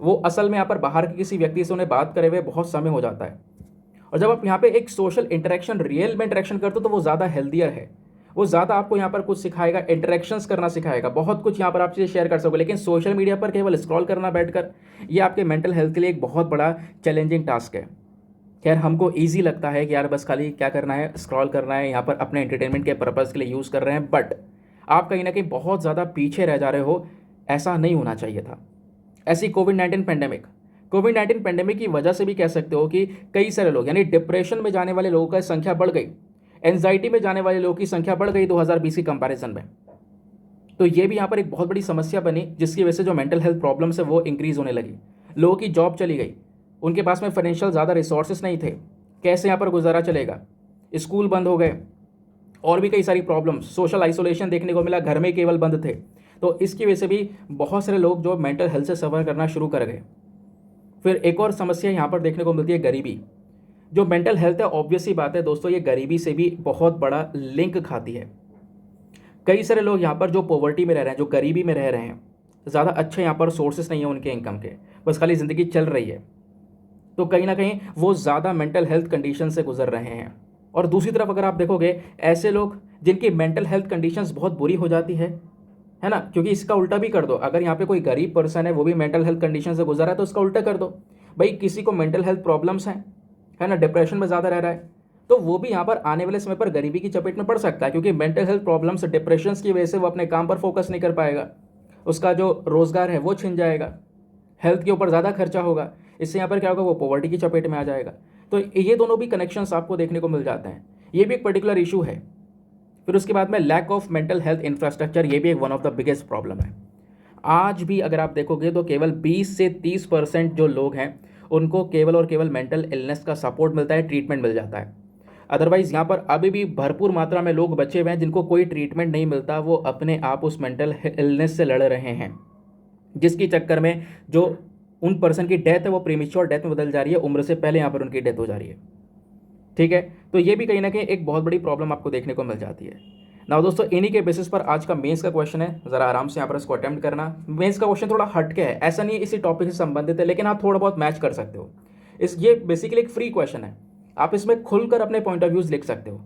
वो असल में यहाँ पर बाहर के किसी व्यक्ति से उन्हें बात करे हुए बहुत समय हो जाता है। और जब आप यहाँ पे एक सोशल इंटरेक्शन, रियल में इंटरेक्शन करते हो तो वो ज़्यादा हेल्दियर है। वो ज़्यादा आपको यहाँ पर कुछ सिखाएगा, इंटरेक्शंस करना सिखाएगा, बहुत कुछ यहाँ पर आप चीज़ें शेयर कर सकोगे। लेकिन सोशल मीडिया पर केवल स्क्रॉल करना बैठकर, ये आपके मेंटल हेल्थ के लिए एक बहुत बड़ा चैलेंजिंग टास्क है। खैर, हमको ईजी लगता है कि यार बस खाली क्या करना है, स्क्रॉल करना है, यहाँ पर अपने एंटरटेनमेंट के पर्पज़ के लिए यूज़ कर रहे हैं, बट आप कहीं ना कहीं बहुत ज़्यादा पीछे रह जा रहे हो। ऐसा नहीं होना चाहिए था। ऐसी कोविड-19 पेंडेमिक की वजह से भी कह सकते हो कि कई सारे लोग, यानी डिप्रेशन में जाने वाले लोगों की संख्या बढ़ गई, एंजाइटी में जाने वाले लोगों की संख्या बढ़ गई 2020 की कंपैरिजन में। तो ये भी यहाँ पर एक बहुत बड़ी समस्या बनी, जिसकी वजह से जो मेंटल हेल्थ प्रॉब्लम्स है वो इंक्रीज़ होने लगी। लोगों की जॉब चली गई, उनके पास में फाइनेंशियल ज़्यादा रिसोर्सेस नहीं थे, कैसे यहाँ पर गुजारा चलेगा, स्कूल बंद हो गए और भी कई सारी प्रॉब्लम्स, सोशल आइसोलेशन देखने को मिला, घर में केवल बंद थे। तो इसकी वजह से भी बहुत सारे लोग जो मेंटल हेल्थ से सफ़र करना शुरू कर गए। फिर एक और समस्या यहाँ पर देखने को मिलती है, गरीबी। जो मेंटल हेल्थ है, ऑब्वियस सी बात है दोस्तों, ये गरीबी से भी बहुत बड़ा लिंक खाती है। कई सारे लोग यहाँ पर जो पॉवर्टी में रह रहे हैं, जो गरीबी में रह रहे हैं, ज़्यादा अच्छे यहाँ पर सोर्सेस नहीं है उनके इनकम के, बस खाली ज़िंदगी चल रही है, तो कहीं ना कहीं वो ज़्यादा मेंटल हेल्थ कंडीशन से गुजर रहे हैं। और दूसरी तरफ अगर आप देखोगे, ऐसे लोग जिनकी मेंटल हेल्थ कंडीशंस बहुत बुरी हो जाती है ना, क्योंकि इसका उल्टा भी कर दो, अगर यहाँ पे कोई गरीब पर्सन है वो भी मेंटल हेल्थ कंडीशन से गुजर रहा है तो उसका उल्टा कर दो। भाई किसी को मेंटल हेल्थ प्रॉब्लम्स हैं, है ना, डिप्रेशन में ज़्यादा रह रहा है, तो वो भी यहाँ पर आने वाले समय पर गरीबी की चपेट में पड़ सकता है, क्योंकि मेंटल हेल्थ प्रॉब्लम्स, डिप्रेशन की वजह से वो अपने काम पर फोकस नहीं कर पाएगा, उसका जो रोज़गार है वो छिन जाएगा, हेल्थ के ऊपर ज़्यादा खर्चा होगा, इससे यहाँ पर क्या होगा, वो पॉवर्टी की चपेट में आ जाएगा। तो ये दोनों भी कनेक्शंस आपको देखने को मिल जाते हैं, ये भी एक पर्टिकुलर इशू है। फिर उसके बाद में lack of mental health infrastructure, ये भी एक one of the biggest problem है। आज भी अगर आप देखोगे तो केवल 20 से 30% जो लोग हैं उनको केवल और केवल मेंटल इलनेस का सपोर्ट मिलता है, ट्रीटमेंट मिल जाता है। अदरवाइज़ यहाँ पर अभी भी भरपूर मात्रा में लोग बचे हुए हैं जिनको कोई ट्रीटमेंट नहीं मिलता, वो अपने आप उस मेंटल इलनेस से लड़ रहे हैं, जिसकी चक्कर में जो उन पर्सन की डेथ है वो प्रीमेच्योर डेथ में बदल जा रही है, उम्र से पहले यहाँ पर उनकी डेथ हो जा रही है। ठीक है, तो ये भी कहीं ना कहीं एक बहुत बड़ी प्रॉब्लम आपको देखने को मिल जाती है। ना दोस्तों, इन्हीं के बेसिस पर आज का मेंस का क्वेश्चन है, ज़रा आराम से यहाँ पर इसको अटेम्प्ट करना। मेंस का क्वेश्चन थोड़ा हटके है, ऐसा नहीं है इसी टॉपिक से संबंधित है, लेकिन आप थोड़ा बहुत मैच कर सकते हो। ये बेसिकली एक फ्री क्वेश्चन है, आप इसमें खुलकर अपने पॉइंट ऑफ व्यूज़ लिख सकते हो।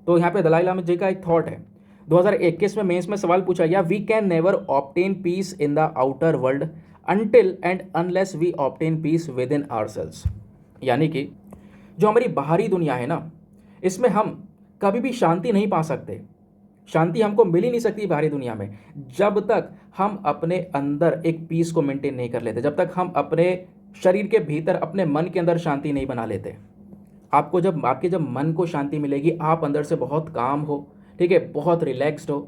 तो यहाँ पे दलाई लामा जी का एक थॉट है, 2021 में मेंस में सवाल पूछा गया, we can never obtain peace in the outer world until and unless we obtain peace within ourselves. यानी कि जो हमारी बाहरी दुनिया है ना, इसमें हम कभी भी शांति नहीं पा सकते, शांति हमको मिल ही नहीं सकती बाहरी दुनिया में, जब तक हम अपने अंदर एक पीस को मेंटेन नहीं कर लेते, जब तक हम अपने शरीर के भीतर, अपने मन के अंदर शांति नहीं बना लेते। आपको जब आपके जब मन को शांति मिलेगी, आप अंदर से बहुत काम हो, ठीक है, बहुत रिलैक्स्ड हो,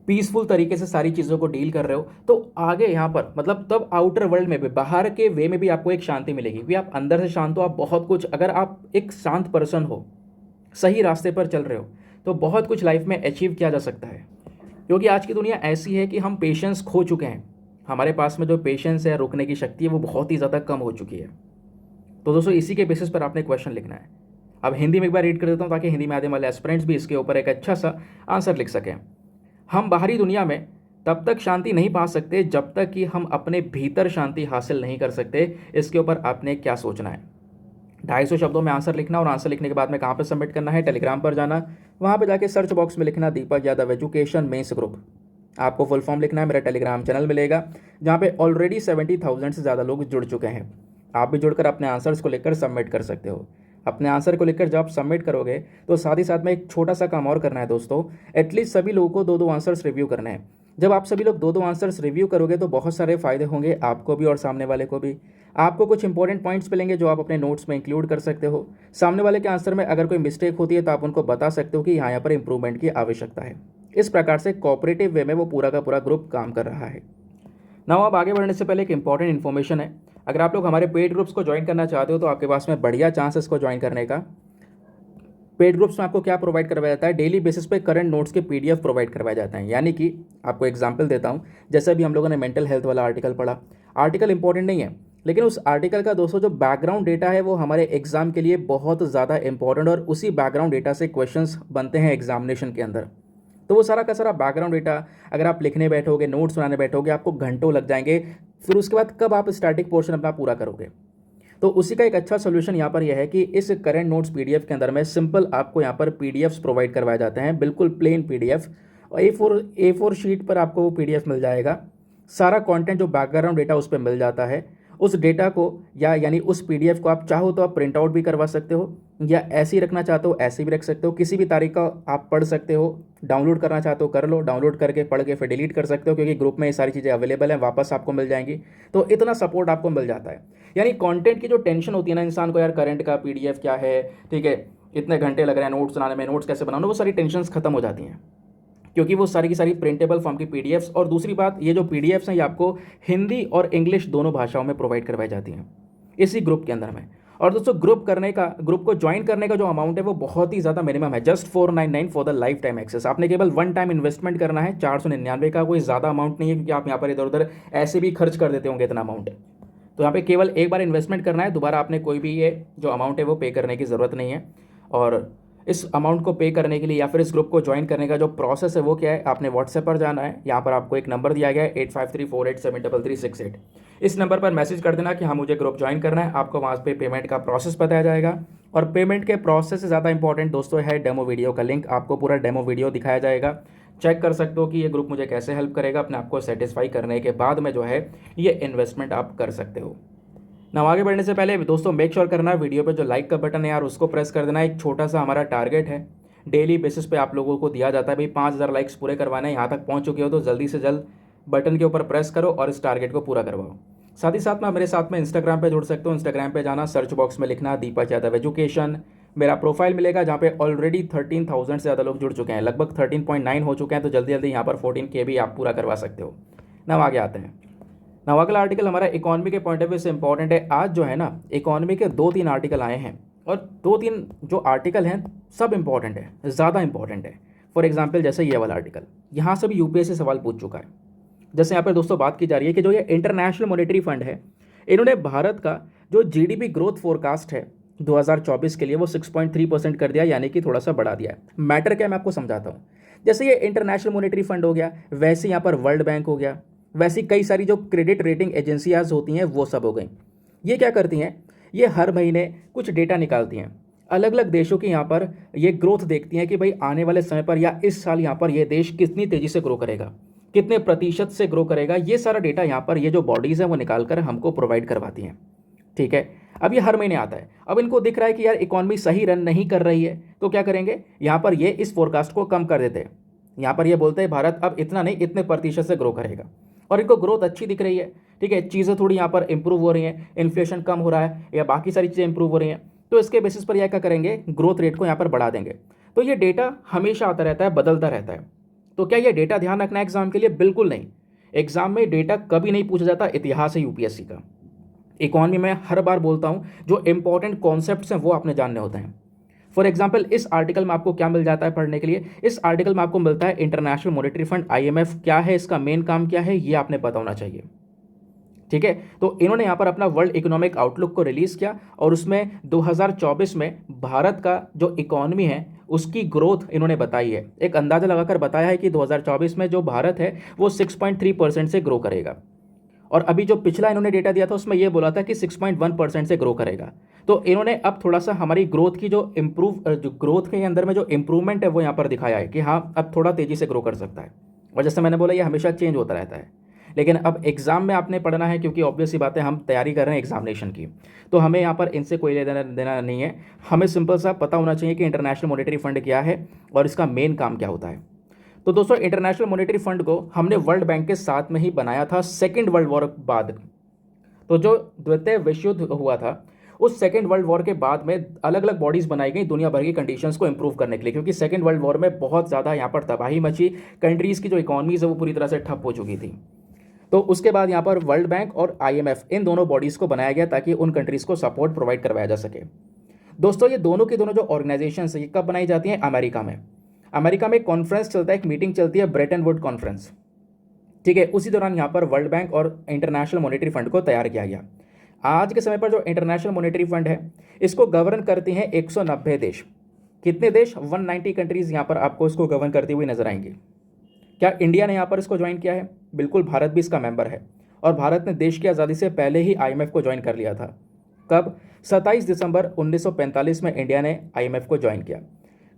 पीसफुल तरीके से सारी चीज़ों को डील कर रहे हो, तो आगे यहाँ पर मतलब तब आउटर वर्ल्ड में भी, बाहर के वे में भी आपको एक शांति मिलेगी। भी आप अंदर से शांत हो, आप बहुत कुछ, अगर आप एक शांत पर्सन हो, सही रास्ते पर चल रहे हो, तो बहुत कुछ लाइफ में अचीव किया जा सकता है। क्योंकि आज की दुनिया ऐसी है कि हम पेशेंस खो चुके हैं। हमारे पास में जो पेशेंस है, रुकने की शक्ति है, वो बहुत ही ज़्यादा कम हो चुकी है। तो दोस्तों इसी के बेसिस पर आपने क्वेश्चन लिखना है। अब हिंदी में एक बार रीड कर देता हूँ ताकि हिंदी में आने वाले एस्पिरेंट्स भी इसके ऊपर एक अच्छा सा आंसर लिख सकें। हम बाहरी दुनिया में तब तक शांति नहीं पा सकते जब तक कि हम अपने भीतर शांति हासिल नहीं कर सकते। इसके ऊपर आपने क्या सोचना है? 250 शब्दों में आंसर लिखना, और आंसर लिखने के बाद में कहाँ पर सबमिट करना है? टेलीग्राम पर जाना, वहाँ पर जाके सर्च बॉक्स में लिखना दीपक यादव एजुकेशन मेंस ग्रुप। आपको फुल फॉर्म लिखना है। मेरा टेलीग्राम चैनल मिलेगा जहाँ पे ऑलरेडी 70,000 से ज़्यादा लोग जुड़ चुके हैं। आप भी जुड़कर अपने आंसर्स को लेकर सबमिट कर सकते हो। अपने आंसर को लेकर जब आप सबमिट करोगे तो साथ ही साथ में एक छोटा सा काम और करना है दोस्तों। एटलीस्ट सभी लोगों को दो दो आंसर्स रिव्यू करने हैं। जब आप सभी लोग दो दो आंसर्स रिव्यू करोगे तो बहुत सारे फायदे होंगे, आपको भी और सामने वाले को भी। आपको कुछ इंपॉर्टेंट पॉइंट्स मिलेंगे जो आप अपने नोट्स में इंक्लूड कर सकते हो। सामने वाले के आंसर में अगर कोई मिस्टेक होती है तो आप उनको बता सकते हो कि यहाँ पर इंप्रूवमेंट की आवश्यकता है। इस प्रकार से कोऑपरेटिव वे में वो पूरा का पूरा ग्रुप काम कर रहा है। नाउ अब आगे बढ़ने से पहले एक इंपॉर्टेंट इन्फॉर्मेशन है। अगर आप लोग हमारे पेड ग्रुप्स को ज्वाइन करना चाहते हो तो आपके पास में बढ़िया चांस है इसको ज्वाइन करने का। पेड ग्रुप्स में आपको क्या प्रोवाइड करवाया जाता है? डेली बेसिस पे करंट नोट्स के पीडीएफ प्रोवाइड करवाए जाते हैं। यानी कि आपको एग्जांपल देता हूं, जैसे अभी हम लोगों ने मेंटल हेल्थ वाला आर्टिकल पढ़ा। आर्टिकल इंपॉर्टेंट नहीं है, लेकिन उस आर्टिकल का दोस्तों जो बैकग्राउंड डेटा है वो हमारे एग्जाम के लिए बहुत ज़्यादा इंपॉर्टेंट, और उसी बैकग्राउंड डेटा से क्वेश्चंस बनते हैं एग्जामिनेशन के अंदर। तो वो सारा का सारा बैकग्राउंड डेटा अगर आप लिखने बैठोगे, नोट्स बनाने बैठोगे, आपको घंटों लग जाएंगे। फिर उसके बाद कब आप स्टैटिक पोर्शन अपना पूरा करोगे? तो उसी का एक अच्छा सोल्यूशन यहाँ पर यह है कि इस करंट नोट्स पीडीएफ के अंदर में सिंपल आपको यहाँ पर पीडीएफ्स प्रोवाइड करवाए जाते हैं, बिल्कुल प्लेन पीडीएफ। और ए4 शीट पर आपको वो पीडीएफ मिल जाएगा। सारा कंटेंट जो बैकग्राउंड डेटा उस पर मिल जाता है। उस डेटा को यानी उस पीडीएफ को आप चाहो तो आप प्रिंट आउट भी करवा सकते हो, या ऐसे ही रखना चाहते हो ऐसे भी रख सकते हो। किसी भी तारीख का आप पढ़ सकते हो। डाउनलोड करना चाहते हो कर लो, डाउनलोड करके पढ़ के फिर डिलीट कर सकते हो, क्योंकि ग्रुप में ये सारी चीज़ें अवेलेबल हैं, वापस आपको मिल जाएंगी। तो इतना सपोर्ट आपको मिल जाता है। यानी कंटेंट की जो टेंशन होती है ना इंसान को, यार करंट का पीडीएफ क्या है, ठीक है, इतने घंटे लग रहे हैं नोट्स बनाने में, नोट्स कैसे बनाना, वो सारी टेंशन्स खत्म हो जाती हैं, क्योंकि वो सारी की सारी प्रिंटेबल फॉर्म की पीडीएफ्स। और दूसरी बात, ये जो पीडीएफ्स हैं ये आपको हिंदी और इंग्लिश दोनों भाषाओं में प्रोवाइड करवाई जाती हैं इसी ग्रुप के अंदर में। और दोस्तों ग्रुप को ज्वाइन करने का जो अमाउंट है वो बहुत ही ज़्यादा मिनिमम है, just 499 for the lifetime access. आपने केवल वन टाइम इन्वेस्टमेंट करना है 499 का, कोई ज़्यादा अमाउंट नहीं है, क्योंकि आप यहाँ पर इधर उधर ऐसे भी खर्च कर देते होंगे इतना अमाउंट। तो यहाँ पे केवल एक बार इन्वेस्टमेंट करना है, दोबारा आपने कोई भी ये जो अमाउंट है वो पे करने की ज़रूरत नहीं है। और इस अमाउंट को पे करने के लिए या फिर इस ग्रुप को ज्वाइन करने का जो प्रोसेस है वो क्या है? आपने व्हाट्सएप पर जाना है। यहाँ पर आपको एक नंबर दिया गया है 8534873368। इस नंबर पर मैसेज कर देना कि हाँ मुझे ग्रुप ज्वाइन करना है। आपको वहाँ पे पेमेंट का प्रोसेस बताया जाएगा, और पेमेंट के प्रोसेस से ज़्यादा इंपॉर्टेंट दोस्तों है डेमो वीडियो का लिंक। आपको पूरा डेमो वीडियो दिखाया जाएगा, चेक कर सकते हो कि ये ग्रुप मुझे कैसे हेल्प करेगा। अपने आप को सेटिस्फाई करने के बाद में जो है ये इन्वेस्टमेंट आप कर सकते हो ना। आगे बढ़ने से पहले दोस्तों मेक श्योर करना वीडियो पे जो लाइक का बटन है यार उसको प्रेस कर देना। एक छोटा सा हमारा टारगेट है, डेली बेसिस पे आप लोगों को दिया जाता है भाई 5000 लाइक्स पूरे करवाने हैं। यहाँ तक पहुँच चुके हो तो जल्दी से जल्द बटन के ऊपर प्रेस करो और इस टारगेट को पूरा करवाओ। साथ ही साथ में मेरे साथ में इंस्टाग्राम पे जुड़ सकते हो। इंस्टाग्राम पे जाना, सर्च बॉक्स में लिखना दीपक यादव एजुकेशन, मेरा प्रोफाइल मिलेगा जहाँ पे ऑलरेडी 13,000 से ज़्यादा लोग जुड़ चुके हैं, लगभग 13.9 हो चुके हैं। तो जल्दी जल्दी यहाँ पर 14K भी आप पूरा करवा सकते हो ना। आगे आते हैं ना। अगला आर्टिकल हमारा इकोनॉमी के पॉइंट ऑफ व्यू से इंपॉर्टेंट है। आज जो है ना इकोनॉमी के 2-3 आर्टिकल आए हैं, और 2-3 जो आर्टिकल हैं सब इंपॉर्टेंट है, ज़्यादा इंपॉर्टेंट है। फॉर एग्जांपल जैसे ये वाला आर्टिकल, यहाँ से भी यूपीएससी सवाल पूछ चुका है। जैसे यहाँ पर दोस्तों बात की जा रही है कि जो ये इंटरनेशनल मॉनेटरी फंड है, इन्होंने भारत का जो जीडीपी ग्रोथ फोरकास्ट है 2024 के लिए वो 6.3% कर दिया, यानी कि थोड़ा सा बढ़ा दिया है। मैटर क्या मैं आपको समझाता हूँ। जैसे ये इंटरनेशनल मॉनेटरी फंड हो गया, वैसे यहाँ पर वर्ल्ड बैंक हो गया, वैसी कई सारी जो क्रेडिट रेटिंग एजेंसियाज होती हैं वो सब हो गई। ये क्या करती हैं? ये हर महीने कुछ डेटा निकालती हैं, अलग अलग देशों की यहाँ पर ये ग्रोथ देखती हैं कि भाई आने वाले समय पर या इस साल यहाँ पर ये देश कितनी तेज़ी से ग्रो करेगा, कितने प्रतिशत से ग्रो करेगा। ये सारा डेटा यहाँ पर ये जो बॉडीज़ हैं वो निकाल कर हमको प्रोवाइड करवाती हैं, ठीक है। अब ये हर महीने आता है। अब इनको दिख रहा है कि यार इकॉनमी सही रन नहीं कर रही है, तो क्या करेंगे? यहाँ पर ये इस फोरकास्ट को कम कर देते हैं। यहाँ पर ये बोलते हैं भारत अब इतना नहीं, इतने प्रतिशत से ग्रो करेगा, और इनको ग्रोथ अच्छी दिख रही है, ठीक है। चीज़ें थोड़ी यहाँ पर इंप्रूव हो रही हैं, इन्फ्लेशन कम हो रहा है या बाकी सारी चीज़ें इंप्रूव हो रही हैं, तो इसके बेसिस पर यह क्या करेंगे? ग्रोथ रेट को यहाँ पर बढ़ा देंगे। तो ये डेटा हमेशा आता रहता है, बदलता रहता है। तो क्या ये डेटा ध्यान रखना है एग्जाम के लिए? बिल्कुल नहीं। एग्जाम में डेटा कभी नहीं पूछा जाता, इतिहास है यूपीएससी का। इकोनॉमी में हर बार बोलता हूँ जो इंपॉर्टेंट कॉन्सेप्ट्स हैं वो आपने जानने होते हैं। फॉर एग्जाम्पल इस आर्टिकल में आपको क्या मिल जाता है पढ़ने के लिए, इस आर्टिकल में आपको मिलता है इंटरनेशनल मॉनेटरी फंड IMF क्या है, इसका मेन काम क्या है, ये आपने पता होना चाहिए। ठीक है, तो इन्होंने यहाँ पर अपना वर्ल्ड इकोनॉमिक आउटलुक को रिलीज़ किया और उसमें 2024 में भारत का जो इकॉनमी है उसकी ग्रोथ इन्होंने बताई है। एक अंदाज़ा लगाकर बताया है कि 2024 में जो भारत है वो 6.3% से ग्रो करेगा, और अभी जो पिछला इन्होंने डेटा दिया था उसमें ये बोला था कि 6.1% से ग्रो करेगा। तो इन्होंने अब थोड़ा सा हमारी ग्रोथ की जो ग्रोथ के अंदर में जो इंप्रूवमेंट है वो यहाँ पर दिखाया है कि हाँ अब थोड़ा तेज़ी से ग्रो कर सकता है। और जैसे मैंने बोला ये हमेशा चेंज होता रहता है, लेकिन अब एग्ज़ाम में आपने पढ़ना है, क्योंकि ऑब्वियस सी बात है हम तैयारी कर रहे हैं एग्जामिनेशन की, तो हमें यहाँ पर इनसे कोई लेना देना नहीं है। हमें सिंपल सा पता होना चाहिए कि इंटरनेशनल मॉनेटरी फंड क्या है और इसका मेन काम क्या होता है। तो दोस्तों इंटरनेशनल मॉनेटरी फंड को हमने वर्ल्ड बैंक के साथ में ही बनाया था सेकेंड वर्ल्ड वॉर बाद। तो जो द्वितीय विश्व युद्ध हुआ था उस सेकेंड वर्ल्ड वॉर के बाद में अलग अलग बॉडीज़ बनाई गई दुनिया भर की कंडीशंस को इंप्रूव करने के लिए, क्योंकि सेकेंड वर्ल्ड वॉर में बहुत ज़्यादा यहाँ पर तबाही मची, कंट्रीज़ की जो इकॉनमीज़ है वो पूरी तरह से ठप हो चुकी थी। तो उसके बाद यहाँ पर वर्ल्ड बैंक और IMF इन दोनों बॉडीज़ को बनाया गया ताकि उन कंट्रीज़ को सपोर्ट प्रोवाइड करवाया जा सके। दोस्तों ये दोनों की दोनों जो ऑर्गेनाइजेशन है ये कब बनाई जाती हैं? अमेरिका में। अमेरिका में एक कॉन्फ्रेंस चलता है, एक मीटिंग चलती है, ब्रेटन वुड कॉन्फ्रेंस। ठीक है, उसी दौरान यहाँ पर वर्ल्ड बैंक और इंटरनेशनल मॉनेटरी फंड को तैयार किया गया। आज के समय पर जो इंटरनेशनल मॉनेटरी फंड है इसको गवर्न करती हैं 190 देश। कितने देश? 190 कंट्रीज़ यहाँ पर आपको इसको गवर्न करती हुई नजर आएंगी। क्या इंडिया ने यहाँ पर इसको ज्वाइन किया है? बिल्कुल, भारत भी इसका मेंबर है और भारत ने देश की आज़ादी से पहले ही IMF को ज्वाइन कर लिया था। कब? 27 दिसंबर 1945 में इंडिया ने IMF को ज्वाइन किया।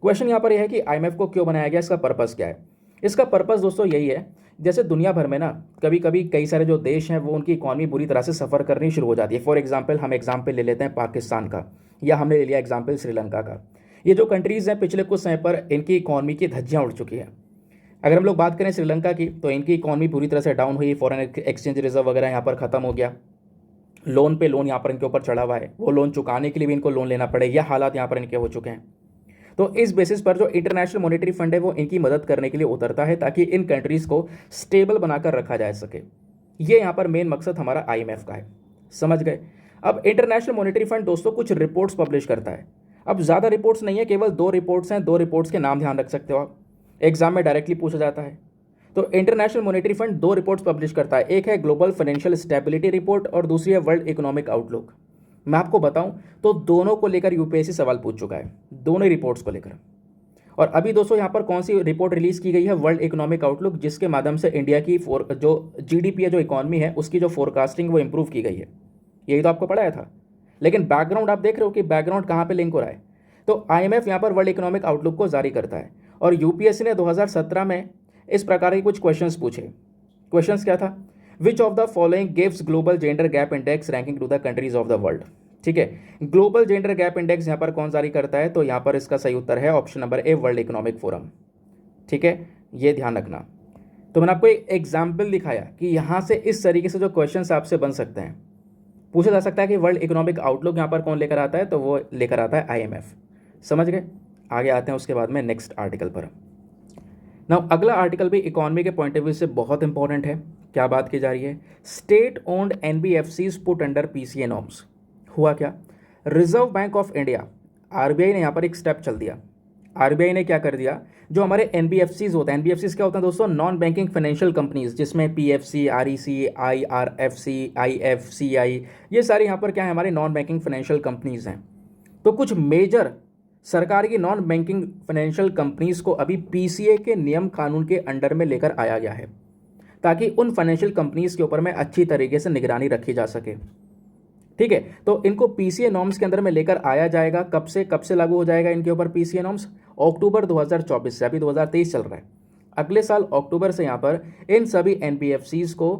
क्वेश्चन यहाँ पर यह है कि IMF को क्यों बनाया गया, इसका पर्पज़ क्या है? इसका पर्पज़ दोस्तों यही है, जैसे दुनिया भर में ना कभी कभी कई सारे जो देश हैं वो उनकी इकॉनमी बुरी तरह से सफ़र करनी शुरू हो जाती है। फॉर एग्जांपल हम एग्जांपल ले लेते हैं पाकिस्तान का, या हमने ले लिया एग्जांपल श्रीलंका का। ये जो कंट्रीज़ हैं पिछले कुछ समय पर इनकी इकॉनमी की धज्जियाँ उड़ चुकी हैं। अगर हम लोग बात करें श्रीलंका की तो इनकी इकॉनमी पूरी तरह से डाउन हुई, फॉरेन एक्सचेंज रिजर्व वगैरह यहाँ पर ख़त्म हो गया, लोन पे लोन यहाँ पर इनके ऊपर चढ़ा हुआ है, वो लोन चुकाने के लिए भी इनको लोन लेना पड़े, यह हालात यहाँ पर इनके हो चुके हैं। तो इस बेसिस पर जो इंटरनेशनल मॉनेटरी फंड है वो इनकी मदद करने के लिए उतरता है ताकि इन कंट्रीज़ को स्टेबल बनाकर रखा जा सके। ये यहाँ पर मेन मकसद हमारा IMF का है, समझ गए। अब इंटरनेशनल मॉनेटरी फंड दोस्तों कुछ रिपोर्ट्स पब्लिश करता है। अब ज़्यादा रिपोर्ट्स नहीं है, केवल 2 रिपोर्ट्स हैं। 2 रिपोर्ट्स के नाम ध्यान रख सकते हो आप, एग्जाम में डायरेक्टली पूछा जाता है। तो international monetary fund 2 reports publish करता है, एक है ग्लोबल फाइनेंशियल स्टेबिलिटी रिपोर्ट और दूसरी है वर्ल्ड इकोनॉमिक आउटलुक। मैं आपको बताऊं तो दोनों को लेकर UPSC सवाल पूछ चुका है, दोनों रिपोर्ट्स को लेकर। और अभी दोस्तों यहाँ पर कौन सी रिपोर्ट रिलीज़ की गई है? वर्ल्ड इकोनॉमिक आउटलुक, जिसके माध्यम से इंडिया की जो GDP है, जो इकॉनमी है, उसकी जो फोरकास्टिंग वो इंप्रूव की गई है। यही तो आपको पढ़ाया था, लेकिन बैकग्राउंड आप देख रहे हो कि बैकग्राउंड कहाँ पर लिंक हो रहा है। तो IMF यहाँ पर वर्ल्ड इकोनॉमिक आउटलुक को जारी करता है और UPSC ने 2017 में इस प्रकार के कुछ क्वेश्चंस पूछे। क्वेश्चंस क्या था? Which of the following gives global gender gap index ranking to the countries of the world. ठीक है, ग्लोबल जेंडर गैप इंडेक्स यहाँ पर कौन जारी करता है? तो यहाँ पर इसका सही उत्तर है option number A, world economic forum. ठीक है, ये ध्यान रखना। तो मैंने आपको एक एग्जाम्पल दिखाया कि यहाँ से इस तरीके से जो क्वेश्चन आपसे बन सकते हैं, पूछा जा सकता है कि वर्ल्ड इकोनॉमिक आउटलुक यहाँ पर कौन लेकर आता है? तो वो लेकर आता है IMF। समझ गए? आगे आते हैं उसके बाद में नेक्स्ट आर्टिकल पर। नाउ अगला आर्टिकल भी इकॉनमी के पॉइंट ऑफ व्यू से बहुत इंपॉर्टेंट है। क्या बात की जा रही है? State owned NBFCs put under PCA norms. हुआ क्या? Reserve bank of India RBI ने यहाँ पर एक स्टेप चल दिया। RBI ने क्या कर दिया, जो हमारे NBFCs होते हैं, NBFCs क्या होता है दोस्तों? नॉन बैंकिंग फाइनेंशियल कंपनीज, जिसमें PFC, REC, IRFC, IFCI, ये सारी यहाँ पर क्या है? हमारे नॉन बैंकिंग फाइनेंशियल कंपनीज हैं। तो कुछ मेजर सरकार की नॉन बैंकिंग फाइनेंशियल कंपनीज को अभी PCA के नियम कानून के अंडर में लेकर आया गया है ताकि उन फाइनेंशियल कंपनीज के ऊपर में अच्छी तरीके से निगरानी रखी जा सके। ठीक है, तो इनको PCA नॉर्म्स के अंदर में लेकर आया जाएगा। कब से लागू हो जाएगा इनके ऊपर PCA नॉर्म्स? अक्टूबर 2024 से। अभी 2023 चल रहा है, अगले साल अक्टूबर से यहाँ पर इन सभी NBFCs को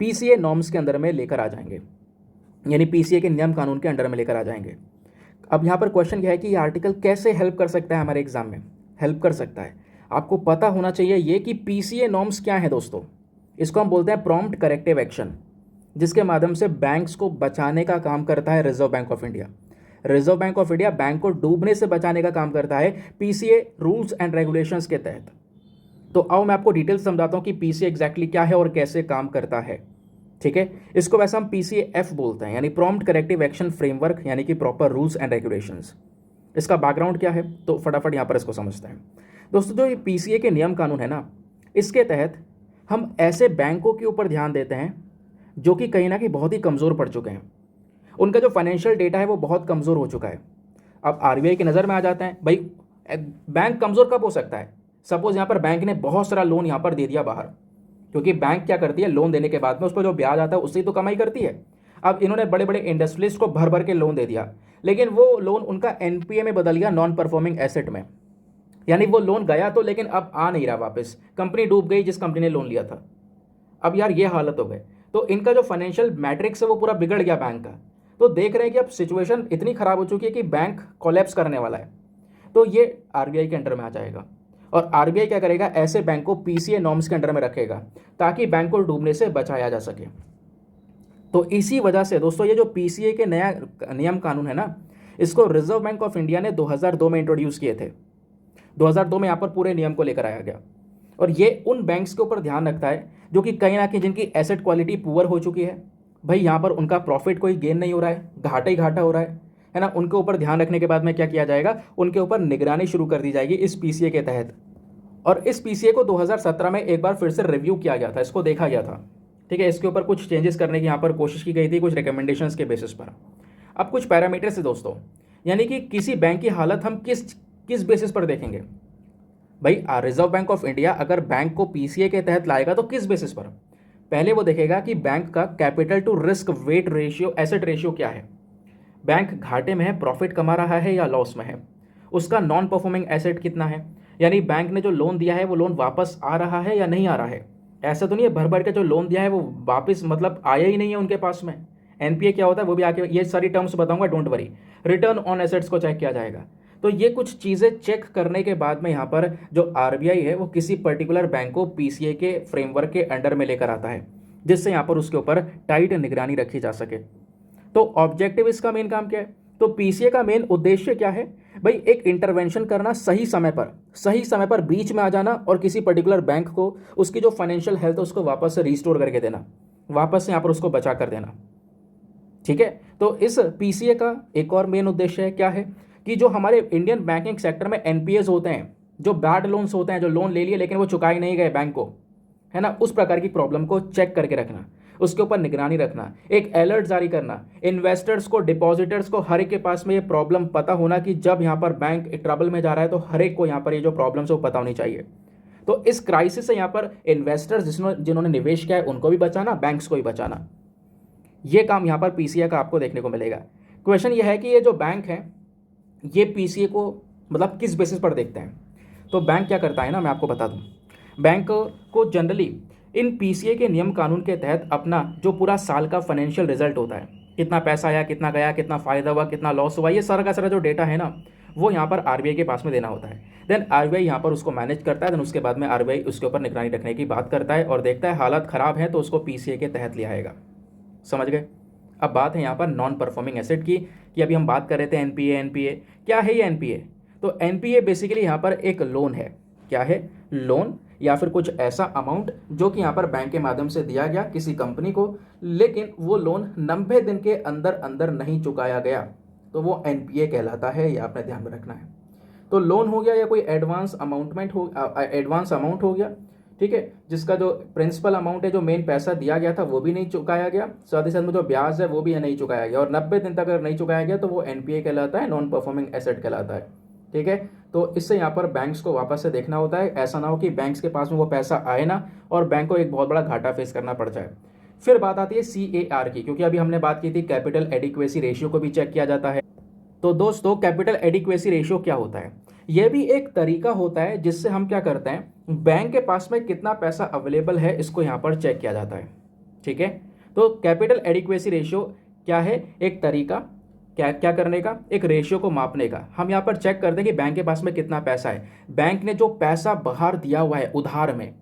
PCA नॉर्म्स के अंदर में लेकर आ जाएंगे, यानी PCA के नियम कानून के अंडर में लेकर आ जाएंगे। अब यहाँ पर क्वेश्चन क्या है कि ये आर्टिकल कैसे हेल्प कर सकता है हमारे एग्जाम में? हेल्प कर सकता है, आपको पता होना चाहिए ये कि PCA नॉर्म्स क्या है दोस्तों। इसको हम बोलते हैं प्रॉम्प्ट करेक्टिव एक्शन, जिसके माध्यम से बैंक्स को बचाने का काम करता है reserve bank of India. Reserve bank of India bank को डूबने से बचाने का काम करता है PCA रूल्स एंड रेगुलेशंस के तहत। तो आओ मैं आपको डिटेल्स समझाता हूँ कि PCA एग्जैक्टली क्या है और कैसे काम करता है। ठीक है, इसको वैसे हम PCAF बोलते हैं, यानी प्रॉम्प्ट करेक्टिव एक्शन फ्रेमवर्क, यानी कि प्रॉपर रूल्स एंड रेगुलेशंस। इसका बैकग्राउंड क्या है, तो फटाफट यहाँ पर इसको समझते हैं। दोस्तों, जो ये पीसीए के नियम कानून है ना, इसके तहत हम ऐसे बैंकों के ऊपर ध्यान देते हैं जो कि कहीं ना कहीं बहुत ही कमज़ोर पड़ चुके हैं। उनका जो फाइनेंशियल डेटा है वो बहुत कमज़ोर हो चुका है। अब आरबीआई की नज़र में आ जाते हैं भाई, बैंक कमज़ोर कब हो सकता है? सपोज यहाँ पर बैंक ने बहुत सारा लोन यहाँ पर दे दिया बाहर, क्योंकि बैंक क्या करती है, लोन देने के बाद में उस पर जो ब्याज आता है उससे तो कमाई करती है। अब इन्होंने बड़े बड़े इंडस्ट्रीज को भर भर के लोन दे दिया, लेकिन वो लोन उनका एनपीए में बदल गया, नॉन परफॉर्मिंग एसेट में। यानी वो लोन गया तो, लेकिन अब आ नहीं रहा वापस, कंपनी डूब गई जिस कंपनी ने लोन लिया था। अब यार ये हालत हो गई, तो इनका जो फाइनेंशियल मैट्रिक्स है वो पूरा बिगड़ गया बैंक का। तो देख रहे हैं कि अब सिचुएशन इतनी खराब हो चुकी है कि बैंक कोलैप्स करने वाला है। तो ये आरबीआई के अंडर में आ जाएगा, और आरबीआई क्या करेगा, ऐसे बैंक को पीसीए नॉर्म्स के अंडर में रखेगा ताकि बैंक को डूबने से बचाया जा सके। तो इसी वजह से दोस्तों, ये जो पीसीए के नया नियम कानून है ना, इसको रिजर्व बैंक ऑफ इंडिया ने 2002 में इंट्रोड्यूस किए थे। 2002 में यहाँ पर पूरे नियम को लेकर आया गया, और ये उन बैंक्स के ऊपर ध्यान रखता है जो कि कहीं ना कहीं जिनकी एसेट क्वालिटी पुअर हो चुकी है। भाई यहाँ पर उनका प्रॉफिट कोई गेन नहीं हो रहा है, घाटा ही घाटा हो रहा है ना। उनके ऊपर ध्यान रखने के बाद में क्या किया जाएगा, उनके ऊपर निगरानी शुरू कर दी जाएगी इस पीसीए के तहत। और इस पीसीए को 2017 में एक बार फिर से रिव्यू किया गया था, इसको देखा गया था। ठीक है, इसके ऊपर कुछ चेंजेस करने की यहाँ पर कोशिश की गई थी, कुछ रिकमेंडेशंस के बेसिस पर। अब कुछ पैरामीटर्स है दोस्तों, यानी कि किसी बैंक की हालत हम किस बेसिस पर देखेंगे। भाई रिजर्व बैंक ऑफ इंडिया अगर बैंक को पीसीए के तहत लाएगा तो किस बेसिस पर? पहले वो देखेगा कि बैंक का capital to risk weight ratio, asset ratio क्या है। बैंक घाटे में है, प्रॉफिट कमा रहा है या लॉस में है। उसका नॉन परफॉर्मिंग एसेट कितना है, यानी बैंक ने जो लोन दिया है वो लोन वापस आ रहा है या नहीं आ रहा है। ऐसा तो नहीं है भर भर के जो लोन दिया है वो वापस मतलब आया ही नहीं है उनके पास में। एनपीए क्या होता है वो भी आके, ये सारी टर्म्स बताऊंगा, don't worry. Return on assets को चेक किया जाएगा। तो ये कुछ चीज़ें चेक करने के बाद में यहाँ पर जो आरबीआई है वो किसी पर्टिकुलर बैंक को पीसीए के फ्रेमवर्क के अंडर में लेकर आता है, जिससे यहाँ पर उसके ऊपर टाइट निगरानी रखी जा सके। तो ऑब्जेक्टिव इसका मेन काम क्या है, तो पीसीए का मेन उद्देश्य क्या है भाई, एक इंटरवेंशन करना सही समय पर बीच में आ जाना, और किसी पर्टिकुलर बैंक को उसकी जो फाइनेंशियल हेल्थ है उसको वापस से रिस्टोर करके देना, वापस से यहाँ पर उसको बचा कर देना। ठीक है, तो इस पीसीए का एक और मेन उद्देश्य है क्या है कि जो हमारे इंडियन बैंकिंग सेक्टर में एनपीएस होते हैं, जो बैड लोन्स होते हैं, जो लोन ले लिए लेकिन वो चुकाए नहीं गए बैंक को, है ना, उस प्रकार की प्रॉब्लम को चेक करके रखना, उसके ऊपर निगरानी रखना, एक अलर्ट जारी करना, इन्वेस्टर्स को, डिपॉजिटर्स को, हर एक के पास में ये प्रॉब्लम पता होना कि जब यहाँ पर बैंक ट्रबल में जा रहा है तो हर एक को यहाँ पर ये जो प्रॉब्लम्स है वो पता होनी चाहिए। तो इस क्राइसिस से यहाँ पर इन्वेस्टर्स जिन्होंने निवेश किया है उनको भी बचाना, बैंक्स को भी बचाना, ये काम यहाँ पर पीसीए का आपको देखने को मिलेगा। क्वेश्चन ये है कि ये जो बैंक है ये पीसीए को मतलब किस बेसिस पर देखते हैं। तो बैंक क्या करता है ना, मैं आपको बता दूं, बैंक को जनरली इन पीसीए के नियम कानून के तहत अपना जो पूरा साल का फाइनेंशियल रिजल्ट होता है, कितना पैसा आया, कितना गया, कितना फ़ायदा हुआ, कितना लॉस हुआ, ये सारा का सारा जो डेटा है ना वो यहाँ पर आरबीआई के पास में देना होता है। देन आरबीआई यहाँ पर उसको मैनेज करता है, देन उसके बाद में आरबीआई उसके ऊपर निगरानी रखने की बात करता है और देखता है हालत ख़राब है तो उसको पीसीए के तहत लिया आएगा। समझ गए? अब बात है यहाँ पर नॉन परफॉर्मिंग एसेट की, कि अभी हम बात कर रहे थे एनपीए क्या है ये एनपीए। तो एनपीए बेसिकली यहाँ पर एक लोन है। क्या है? लोन, या फिर कुछ ऐसा अमाउंट जो कि यहाँ पर बैंक के माध्यम से दिया गया किसी कंपनी को, लेकिन वो लोन 90 दिन के अंदर अंदर नहीं चुकाया गया, तो वो एनपीए कहलाता है। ये आपने ध्यान में रखना है। तो लोन हो गया या कोई एडवांस अमाउंट हो गया, ठीक है, जिसका जो प्रिंसिपल अमाउंट है, जो मेन पैसा दिया गया था वो भी नहीं चुकाया गया, साथ ही साथ में जो ब्याज है वो भी नहीं चुकाया गया, और 90 दिन तक अगर नहीं चुकाया गया तो वो एनपीए कहलाता है, नॉन परफॉर्मिंग एसेट कहलाता है। ठीक है, तो इससे यहाँ पर बैंक्स को वापस से देखना होता है, ऐसा ना हो कि बैंक्स के पास में वो पैसा आए ना और बैंक को एक बहुत बड़ा घाटा फेस करना पड़ जाए। फिर बात आती है CAR की, क्योंकि अभी हमने बात की थी कैपिटल एडिक्वेसी रेशियो को भी चेक किया जाता है। तो दोस्तों, कैपिटल एडिक्वेसी रेशियो क्या होता है? यह भी एक तरीका होता है जिससे हम क्या करते हैं, बैंक के पास में कितना पैसा अवेलेबल है इसको यहाँ पर चेक किया जाता है। ठीक है, तो कैपिटल एडिक्वेसी रेशियो क्या है? एक तरीका क्या करने का, एक रेशियो को मापने का। हम यहाँ पर चेक करते हैं कि बैंक के पास में कितना पैसा है। बैंक ने जो पैसा बाहर दिया हुआ है उधार में,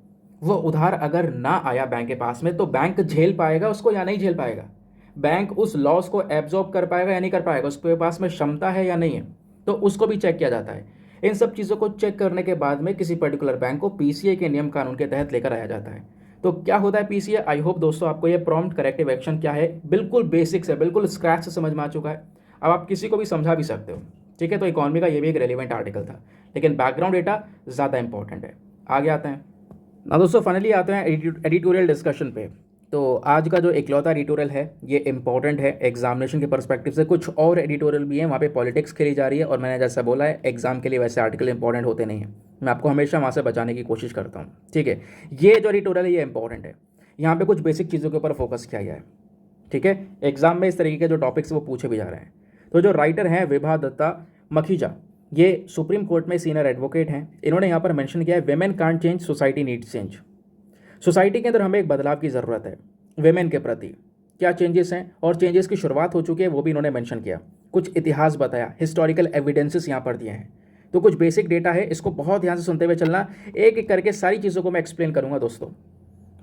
वो उधार अगर ना आया बैंक के पास में तो बैंक झेल पाएगा उसको या नहीं झेल पाएगा? बैंक उस लॉस को एब्जॉर्ब कर पाएगा या नहीं कर पाएगा? उसके पास में क्षमता है या नहीं है? तो उसको भी चेक किया जाता है। इन सब चीज़ों को चेक करने के बाद में किसी पर्टिकुलर बैंक को पीसीए के नियम कानून के तहत लेकर आया जाता है। तो क्या होता है पीसीए? आई होप दोस्तों आपको ये प्रॉम्प्ट करेक्टिव एक्शन क्या है बिल्कुल बेसिक्स है, बिल्कुल स्क्रैच से समझ में आ चुका है। अब आप किसी को भी समझा भी सकते हो। ठीक है, तो इकॉनमी का ये भी एक रेलिवेंट आर्टिकल था, लेकिन बैकग्राउंड डेटा ज़्यादा इंपॉर्टेंट है। आगे आते हैं ना दोस्तों, फाइनली आते हैं एडिटोरियल डिस्कशन पे। तो आज का जो इकलौता एडिटोरियल है ये इंपॉर्टेंट है एग्जामिनेशन के पर्सपेक्टिव से। कुछ और एडिटोरियल भी हैं, वहाँ पे पॉलिटिक्स खेली जा रही है, और मैंने जैसा बोला है एग्जाम के लिए वैसे आर्टिकल इंपॉर्टेंट होते नहीं हैं, मैं आपको हमेशा वहाँ से बचाने की कोशिश करता हूँ। ठीक है, ये जो एडिटोरियल है ये इंपॉर्टेंट है, यहाँ पे कुछ बेसिक चीज़ों के ऊपर फोकस किया गया है। ठीक है, एग्जाम में इस तरीके के जो टॉपिक्स वो पूछे भी जा रहे हैं। तो जो राइटर हैं विभा दत्ता मखीजा, ये सुप्रीम कोर्ट में सीनियर एडवोकेट हैं। इन्होंने यहाँ पर मेंशन किया है women can't change, society needs change. Society के अंदर हमें एक बदलाव की ज़रूरत है, वेमेन के प्रति क्या चेंजेस हैं और चेंजेस की शुरुआत हो चुकी है वो भी इन्होंने मेंशन किया। कुछ इतिहास बताया, हिस्टोरिकल एविडेंसेस यहाँ पर दिए हैं। तो कुछ बेसिक डेटा है, इसको बहुत ध्यान से सुनते हुए चलना, एक एक करके सारी चीज़ों को मैं एक्सप्लेन करूँगा दोस्तों।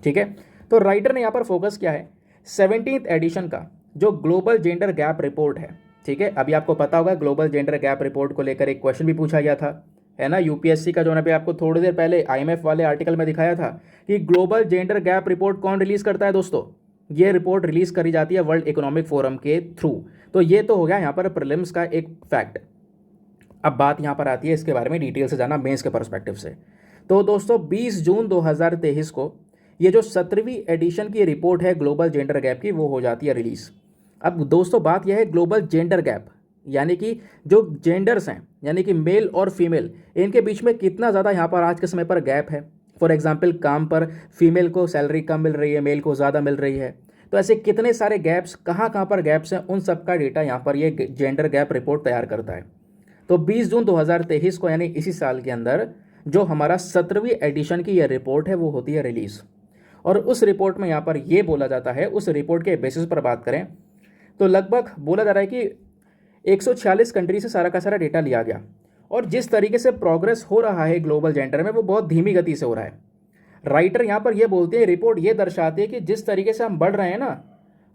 ठीक है, तो राइटर ने यहाँ पर फोकस किया है 17th एडिशन का जो ग्लोबल जेंडर गैप रिपोर्ट है। ठीक है, अभी आपको पता होगा ग्लोबल जेंडर गैप रिपोर्ट को लेकर एक क्वेश्चन भी पूछा गया था, है ना, यूपीएससी का, जो ना पे आपको थोड़ी देर पहले आईएमएफ वाले आर्टिकल में दिखाया था कि ग्लोबल जेंडर गैप रिपोर्ट कौन रिलीज करता है दोस्तों। ये रिपोर्ट रिलीज करी जाती है वर्ल्ड इकोनॉमिक फोरम के थ्रू। तो ये तो हो गया यहाँ पर प्रीलिम्स का एक फैक्ट। अब बात यहाँ पर आती है इसके बारे में डिटेल से जाना मेंस के पर्सपेक्टिव से। तो दोस्तों 20 जून 2023 को ये जो 17वीं एडिशन की रिपोर्ट है ग्लोबल जेंडर गैप की वो हो जाती है रिलीज। अब दोस्तों बात यह है ग्लोबल जेंडर गैप यानी कि जो जेंडर्स हैं यानी कि मेल और फीमेल, इनके बीच में कितना ज़्यादा यहाँ पर आज के समय पर गैप है। फॉर एग्जांपल काम पर फीमेल को सैलरी कम मिल रही है, मेल को ज़्यादा मिल रही है। तो ऐसे कितने सारे गैप्स, कहाँ पर गैप्स हैं, उन सब का डेटा यहाँ पर ये जेंडर गैप रिपोर्ट तैयार करता है। तो 20 जून 2023 को यानी इसी साल के अंदर जो हमारा 17वीं एडिशन की यह रिपोर्ट है वो होती है रिलीज़। और उस रिपोर्ट में यहाँ पर यह बोला जाता है, उस रिपोर्ट के बेसिस पर बात करें तो लगभग बोला जा रहा है कि 146 कंट्री से सारा का सारा डेटा लिया गया। और जिस तरीके से प्रोग्रेस हो रहा है ग्लोबल जेंडर में वो बहुत धीमी गति से हो रहा है। राइटर यहाँ पर यह बोलते हैं, रिपोर्ट ये दर्शाती है कि जिस तरीके से हम बढ़ रहे हैं ना,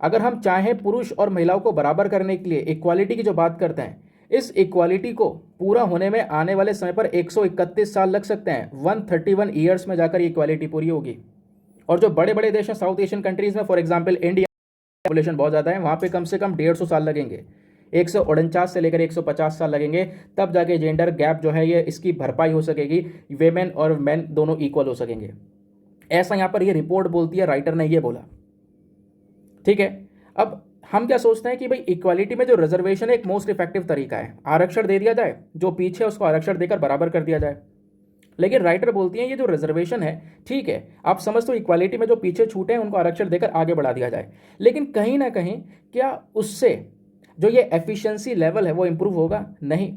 अगर हम चाहें पुरुष और महिलाओं को बराबर करने के लिए इक्वालिटी की जो बात करते हैं, इस इक्वालिटी को पूरा होने में आने वाले समय पर 131 साल लग सकते हैं। 131 ईयर्स में जाकर ये इक्वालिटी पूरी होगी। और जो बड़े बड़े देश हैं साउथ एशियन कंट्रीज़ में, फॉर एग्जाम्पल इंडिया, पॉपुलेशन बहुत ज़्यादा है, वहाँ पे कम से कम 150 साल लगेंगे, 149 से लेकर 150 साल लगेंगे, तब जाके जेंडर गैप जो है ये इसकी भरपाई हो सकेगी, वेमेन और मेन दोनों इक्वल हो सकेंगे। ऐसा यहाँ पर ये रिपोर्ट बोलती है, राइटर ने ये बोला। ठीक है, अब हम क्या सोचते हैं कि भाई इक्वालिटी में जो रिजर्वेशन है एक मोस्ट इफेक्टिव तरीका है, आरक्षण दे दिया जाए, जो पीछे है उसको आरक्षण देकर बराबर कर दिया जाए। लेकिन राइटर बोलती हैं ये जो रिजर्वेशन है, ठीक है आप समझते हो इक्वालिटी में जो पीछे छूटे हैं उनको आरक्षण देकर आगे बढ़ा दिया जाए, लेकिन कहीं ना कहीं क्या उससे जो ये एफिशिएंसी लेवल है वो इंप्रूव होगा? नहीं।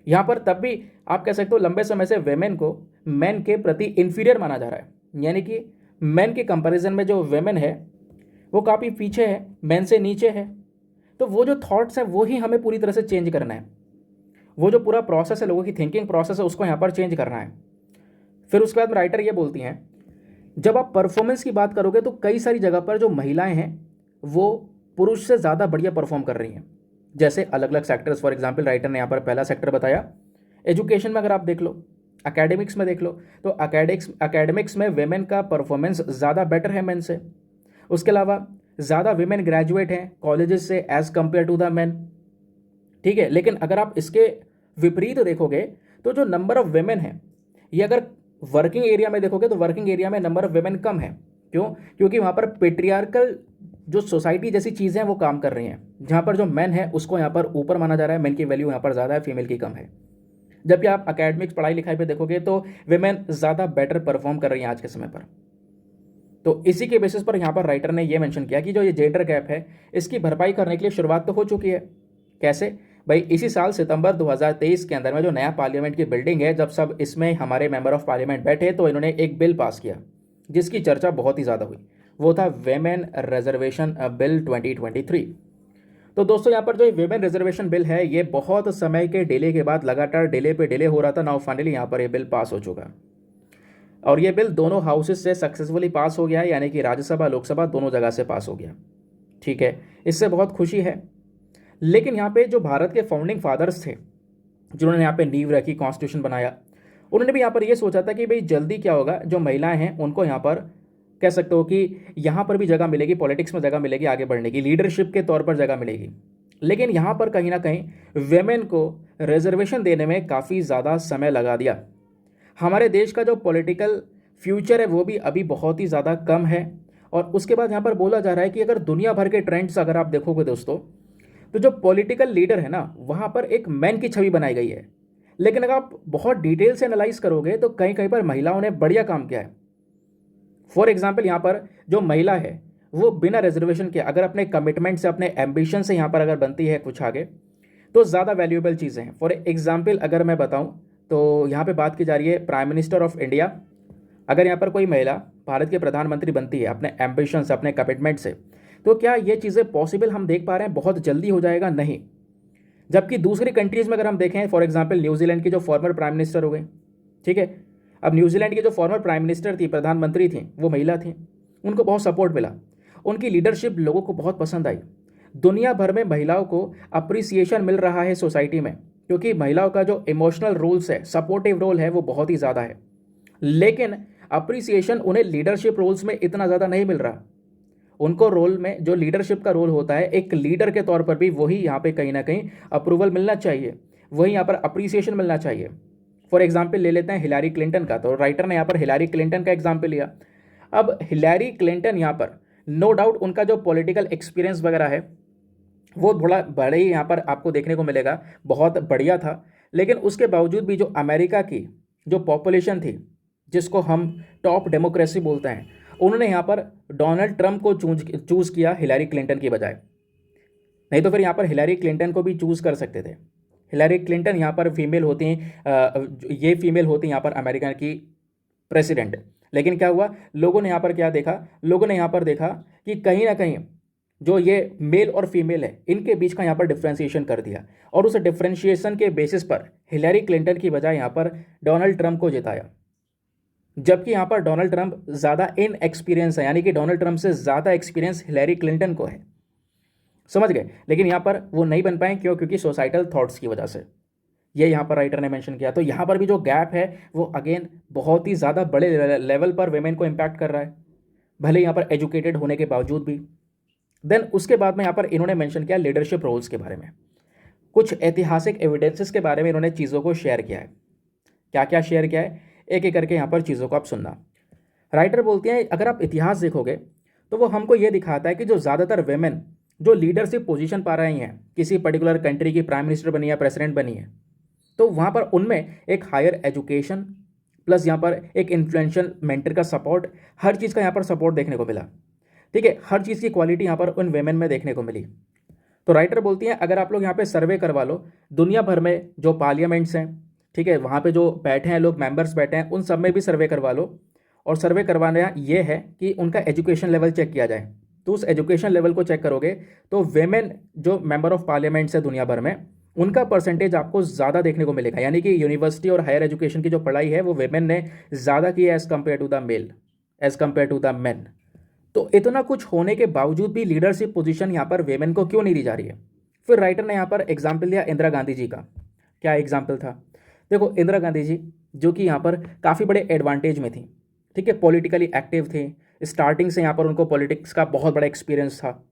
यहाँ पर तब भी आप कह सकते हो लंबे समय से वेमेन को मेन के प्रति इन्फीरियर माना जा रहा है, यानी कि मेन के कंपैरिजन में जो वेमेन है वो काफ़ी पीछे है, मेन से नीचे है। तो वो जो थॉट्स है वो ही हमें पूरी तरह से चेंज करना है। वो जो पूरा प्रोसेस है, लोगों की थिंकिंग प्रोसेस है, उसको यहाँ पर चेंज करना है। फिर उसके बाद राइटर ये बोलती हैं, जब आप परफॉर्मेंस की बात करोगे तो कई सारी जगह पर जो महिलाएं हैं वो पुरुष से ज़्यादा बढ़िया परफॉर्म कर रही हैं। जैसे अलग अलग सेक्टर्स, फॉर एग्जांपल राइटर ने यहाँ पर पहला सेक्टर बताया एजुकेशन में, अगर आप देख लो, एकेडमिक्स में देख लो, तो एकेडमिक्स में वेमेन का परफॉर्मेंस ज़्यादा बेटर है मेन से। उसके अलावा ज़्यादा वेमेन ग्रेजुएट हैं कॉलेजेस से as compared to the men. ठीक है, लेकिन अगर आप इसके विपरीत देखोगे तो जो नंबर ऑफ वेमेन है ये अगर वर्किंग एरिया में देखोगे तो वर्किंग एरिया में नंबर ऑफ वेमेन कम है। क्यों? क्योंकि वहाँ पर पेट्रियार्कल जो सोसाइटी जैसी चीज़ें हैं वो काम कर रही हैं, जहाँ पर जो मैन है उसको यहाँ पर ऊपर माना जा रहा है, मैन की वैल्यू यहाँ पर ज़्यादा है, फीमेल की कम है। जबकि आप अकेडमिक्स पढ़ाई लिखाई पे देखोगे तो वेमेन ज़्यादा बेटर परफॉर्म कर रही हैं आज के समय पर। तो इसी के बेसिस पर यहाँ पर राइटर ने ये मेंशन किया कि जो ये जेंडर गैप है इसकी भरपाई करने के लिए शुरुआत तो हो चुकी है। कैसे भाई? इसी साल सितंबर 2023 के अंदर में जो नया पार्लियामेंट की बिल्डिंग है, जब सब इसमें हमारे मेंबर ऑफ पार्लियामेंट बैठे तो इन्होंने एक बिल पास किया जिसकी चर्चा बहुत ही ज़्यादा हुई, वो था वेमेन रिजर्वेशन बिल 2023। तो दोस्तों यहाँ पर जो वेमेन रिजर्वेशन बिल है ये बहुत समय के डिले के बाद लगातार डिले पे डिले हो रहा था। नाउ फाइनली यहाँ पर ये बिल पास हो चुका और ये बिल दोनों हाउसेस से सक्सेसफुली पास हो गया है, यानी कि राज्यसभा लोकसभा दोनों जगह से पास हो गया। ठीक है, इससे बहुत खुशी है। लेकिन यहाँ पे जो भारत के फाउंडिंग फादर्स थे जिन्होंने यहाँ पे नींव रखी, कॉन्स्टिट्यूशन बनाया, उन्होंने भी यहाँ पर ये सोचा था कि भाई जल्दी क्या होगा, जो महिलाएं हैं उनको यहाँ पर कह सकते हो कि यहाँ पर भी जगह मिलेगी, पॉलिटिक्स में जगह मिलेगी, आगे बढ़ने की लीडरशिप के तौर पर जगह मिलेगी। लेकिन यहाँ पर कहीं ना कहीं वेमेन को रिजर्वेशन देने में काफ़ी ज़्यादा समय लगा दिया। हमारे देश का जो पॉलिटिकल फ्यूचर है वो भी अभी बहुत ही ज़्यादा कम है। और उसके बाद यहाँ पर बोला जा रहा है कि अगर दुनिया भर के ट्रेंड्स अगर आप देखोगे दोस्तों, तो जो पॉलिटिकल लीडर है ना, वहाँ पर एक मैन की छवि बनाई गई है। लेकिन अगर आप बहुत डिटेल से एनालाइज करोगे तो कहीं कहीं पर महिलाओं ने बढ़िया काम किया है। फॉर एग्जाम्पल यहाँ पर जो महिला है वो बिना रिजर्वेशन के अगर अपने कमिटमेंट से, अपने एम्बिशन से यहाँ पर अगर बनती है कुछ आगे, तो ज़्यादा वैल्यूएबल चीज़ें हैं। फॉर एग्जाम्पल अगर मैं बताऊँ तो यहाँ पे बात की जा रही है प्राइम मिनिस्टर ऑफ इंडिया। अगर यहाँ पर कोई महिला भारत के प्रधानमंत्री बनती है अपने एम्बिशन से, अपने कमिटमेंट से, तो क्या ये चीज़ें पॉसिबल हम देख पा रहे हैं? बहुत जल्दी हो जाएगा? नहीं। जबकि दूसरी कंट्रीज़ में अगर हम देखें, फॉर एग्जाम्पल न्यूजीलैंड की जो फॉर्मर प्राइम मिनिस्टर हो गई, ठीक है, अब न्यूजीलैंड की जो फॉर्मर प्राइम मिनिस्टर थी, प्रधानमंत्री थी, वो महिला थी, उनको बहुत सपोर्ट मिला, उनकी लीडरशिप लोगों को बहुत पसंद आई। दुनिया भर में महिलाओं को अप्रिसिएशन मिल रहा है सोसाइटी में, क्योंकि महिलाओं का जो इमोशनल रोल्स है, सपोर्टिव रोल है, वो बहुत ही ज़्यादा है। लेकिन अप्रिसिएशन उन्हें लीडरशिप रोल्स में इतना ज़्यादा नहीं मिल रहा। उनको रोल में जो लीडरशिप का रोल होता है, एक लीडर के तौर पर भी वही यहाँ पे कहीं ना कहीं अप्रूवल मिलना चाहिए, वही यहाँ पर अप्रिसिएशन मिलना चाहिए। फॉर एग्जाम्पल ले लेते हैं हिलारी क्लिंटन का, तो राइटर ने यहाँ पर हिलारी क्लिंटन का एग्जाम्पल लिया। अब हिलारी क्लिंटन यहाँ पर नो डाउट उनका जो पॉलिटिकल एक्सपीरियंस वगैरह है वो थोड़ा बड़े ही यहाँ पर आपको देखने को मिलेगा, बहुत बढ़िया था। लेकिन उसके बावजूद भी जो अमेरिका की जो पॉपुलेशन थी, जिसको हम टॉप डेमोक्रेसी बोलते हैं, उन्होंने यहाँ पर डोनाल्ड ट्रंप को चूज़ किया हिलारी क्लिंटन की बजाय। नहीं तो फिर यहाँ पर हिलारी क्लिंटन को भी चूज़ कर सकते थे। हिलारी क्लिंटन यहाँ पर फीमेल होती हैं, ये फीमेल होती यहाँ पर अमेरिका की प्रेसिडेंट। लेकिन क्या हुआ, लोगों ने यहाँ पर क्या देखा, लोगों ने यहाँ पर देखा कि कहीं ना कहीं जो ये मेल और फीमेल है, इनके बीच का यहाँ पर डिफ्रेंशिएशन कर दिया, और उस डिफ्रेंशिएशन के बेसिस पर हिलारी क्लिंटन की बजाय यहाँ पर डोनाल्ड ट्रंप को जिताया। जबकि यहाँ पर डोनाल्ड ट्रंप ज़्यादा इन एक्सपीरियंस है, यानी कि डोनाल्ड ट्रंप से ज़्यादा एक्सपीरियंस हिलैरी क्लिंटन को है। समझ गए? लेकिन यहाँ पर वो नहीं बन पाए, क्यों? क्योंकि सोसाइटल थॉट्स की वजह से। ये यहाँ पर राइटर ने मेंशन किया। तो यहाँ पर भी जो गैप है वो अगेन बहुत ही ज़्यादा बड़े लेवल पर वेमेन को इम्पैक्ट कर रहा है, भले यहाँ पर एजुकेटेड होने के बावजूद भी। देन उसके बाद में यहाँ पर इन्होंने मेंशन किया लीडरशिप रोल्स के बारे में, कुछ ऐतिहासिक एविडेंसेस के बारे में इन्होंने चीज़ों को शेयर किया है। क्या क्या शेयर किया है, एक एक करके यहाँ पर चीज़ों को आप सुनना। राइटर बोलते हैं अगर आप इतिहास देखोगे तो वो हमको ये दिखाता है कि जो ज़्यादातर वेमेन जो लीडरशिप पोजीशन पा रही हैं, किसी पर्टिकुलर कंट्री की प्राइम मिनिस्टर बनी है, प्रेसिडेंट बनी है, तो वहाँ पर उनमें एक हायर एजुकेशन प्लस यहाँ पर एक इन्फ्लुएंशियल मेंटर का सपोर्ट, हर चीज़ का यहाँ पर सपोर्ट देखने को मिला। ठीक है, हर चीज़ की क्वालिटी यहाँ पर उन वेमेन में देखने को मिली। तो राइटर बोलती हैं अगर आप लोग यहाँ पे सर्वे करवा लो, दुनिया भर में जो पार्लियामेंट्स हैं, ठीक है, वहाँ पे जो बैठे हैं लोग, मेंबर्स बैठे हैं, उन सब में भी सर्वे करवा लो। और सर्वे करवाना ये है कि उनका एजुकेशन लेवल चेक किया जाए। तो उस एजुकेशन लेवल को चेक करोगे तो वेमेन जो मेंबर ऑफ पार्लियामेंट्स है दुनिया भर में, उनका परसेंटेज आपको ज़्यादा देखने को मिलेगा। यानी कि यूनिवर्सिटी और हायर एजुकेशन की जो पढ़ाई है वो वेमेन ने ज़्यादा की है as compared to the male, as compared to the men. तो इतना कुछ होने के बावजूद भी लीडरशिप पोजीशन यहाँ पर वेमेन को क्यों नहीं दी जा रही है? फिर राइटर ने यहाँ पर एग्जाम्पल दिया इंदिरा गांधी जी का। क्या एग्जाम्पल था? देखो, इंदिरा गांधी जी जो कि यहाँ पर काफ़ी बड़े एडवांटेज में थी, ठीक है, पॉलिटिकली एक्टिव थे, स्टार्टिंग से यहाँ पर उनको पॉलिटिक्स का बहुत बड़ा एक्सपीरियंस था।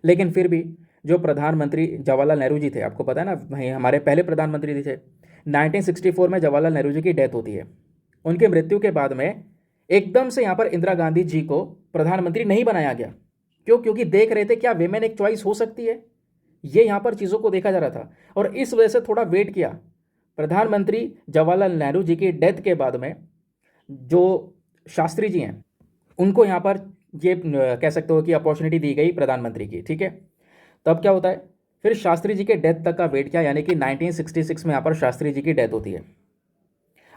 लेकिन फिर भी जो प्रधानमंत्री जवाहरलाल नेहरू जी थे, आपको पता है ना, वही हमारे पहले प्रधानमंत्री थे। 1964 में जवाहरलाल नेहरू जी की डेथ होती है। उनकी मृत्यु के बाद में एकदम से यहाँ पर इंदिरा गांधी जी को प्रधानमंत्री नहीं बनाया गया। क्यों? क्योंकि देख रहे थे क्या वेमेन एक चॉइस हो सकती है, ये यहाँ पर चीज़ों को देखा जा रहा था। और इस वजह से थोड़ा वेट किया। प्रधानमंत्री जवाहरलाल नेहरू जी की डेथ के बाद में जो शास्त्री जी हैं, उनको यहाँ पर ये कह सकते हो कि अपॉर्चुनिटी दी गई प्रधानमंत्री की, ठीक है। तब क्या होता है, फिर शास्त्री जी के डेथ तक का वेट किया, यानी कि 1966 में यहाँ पर शास्त्री जी की डेथ होती है।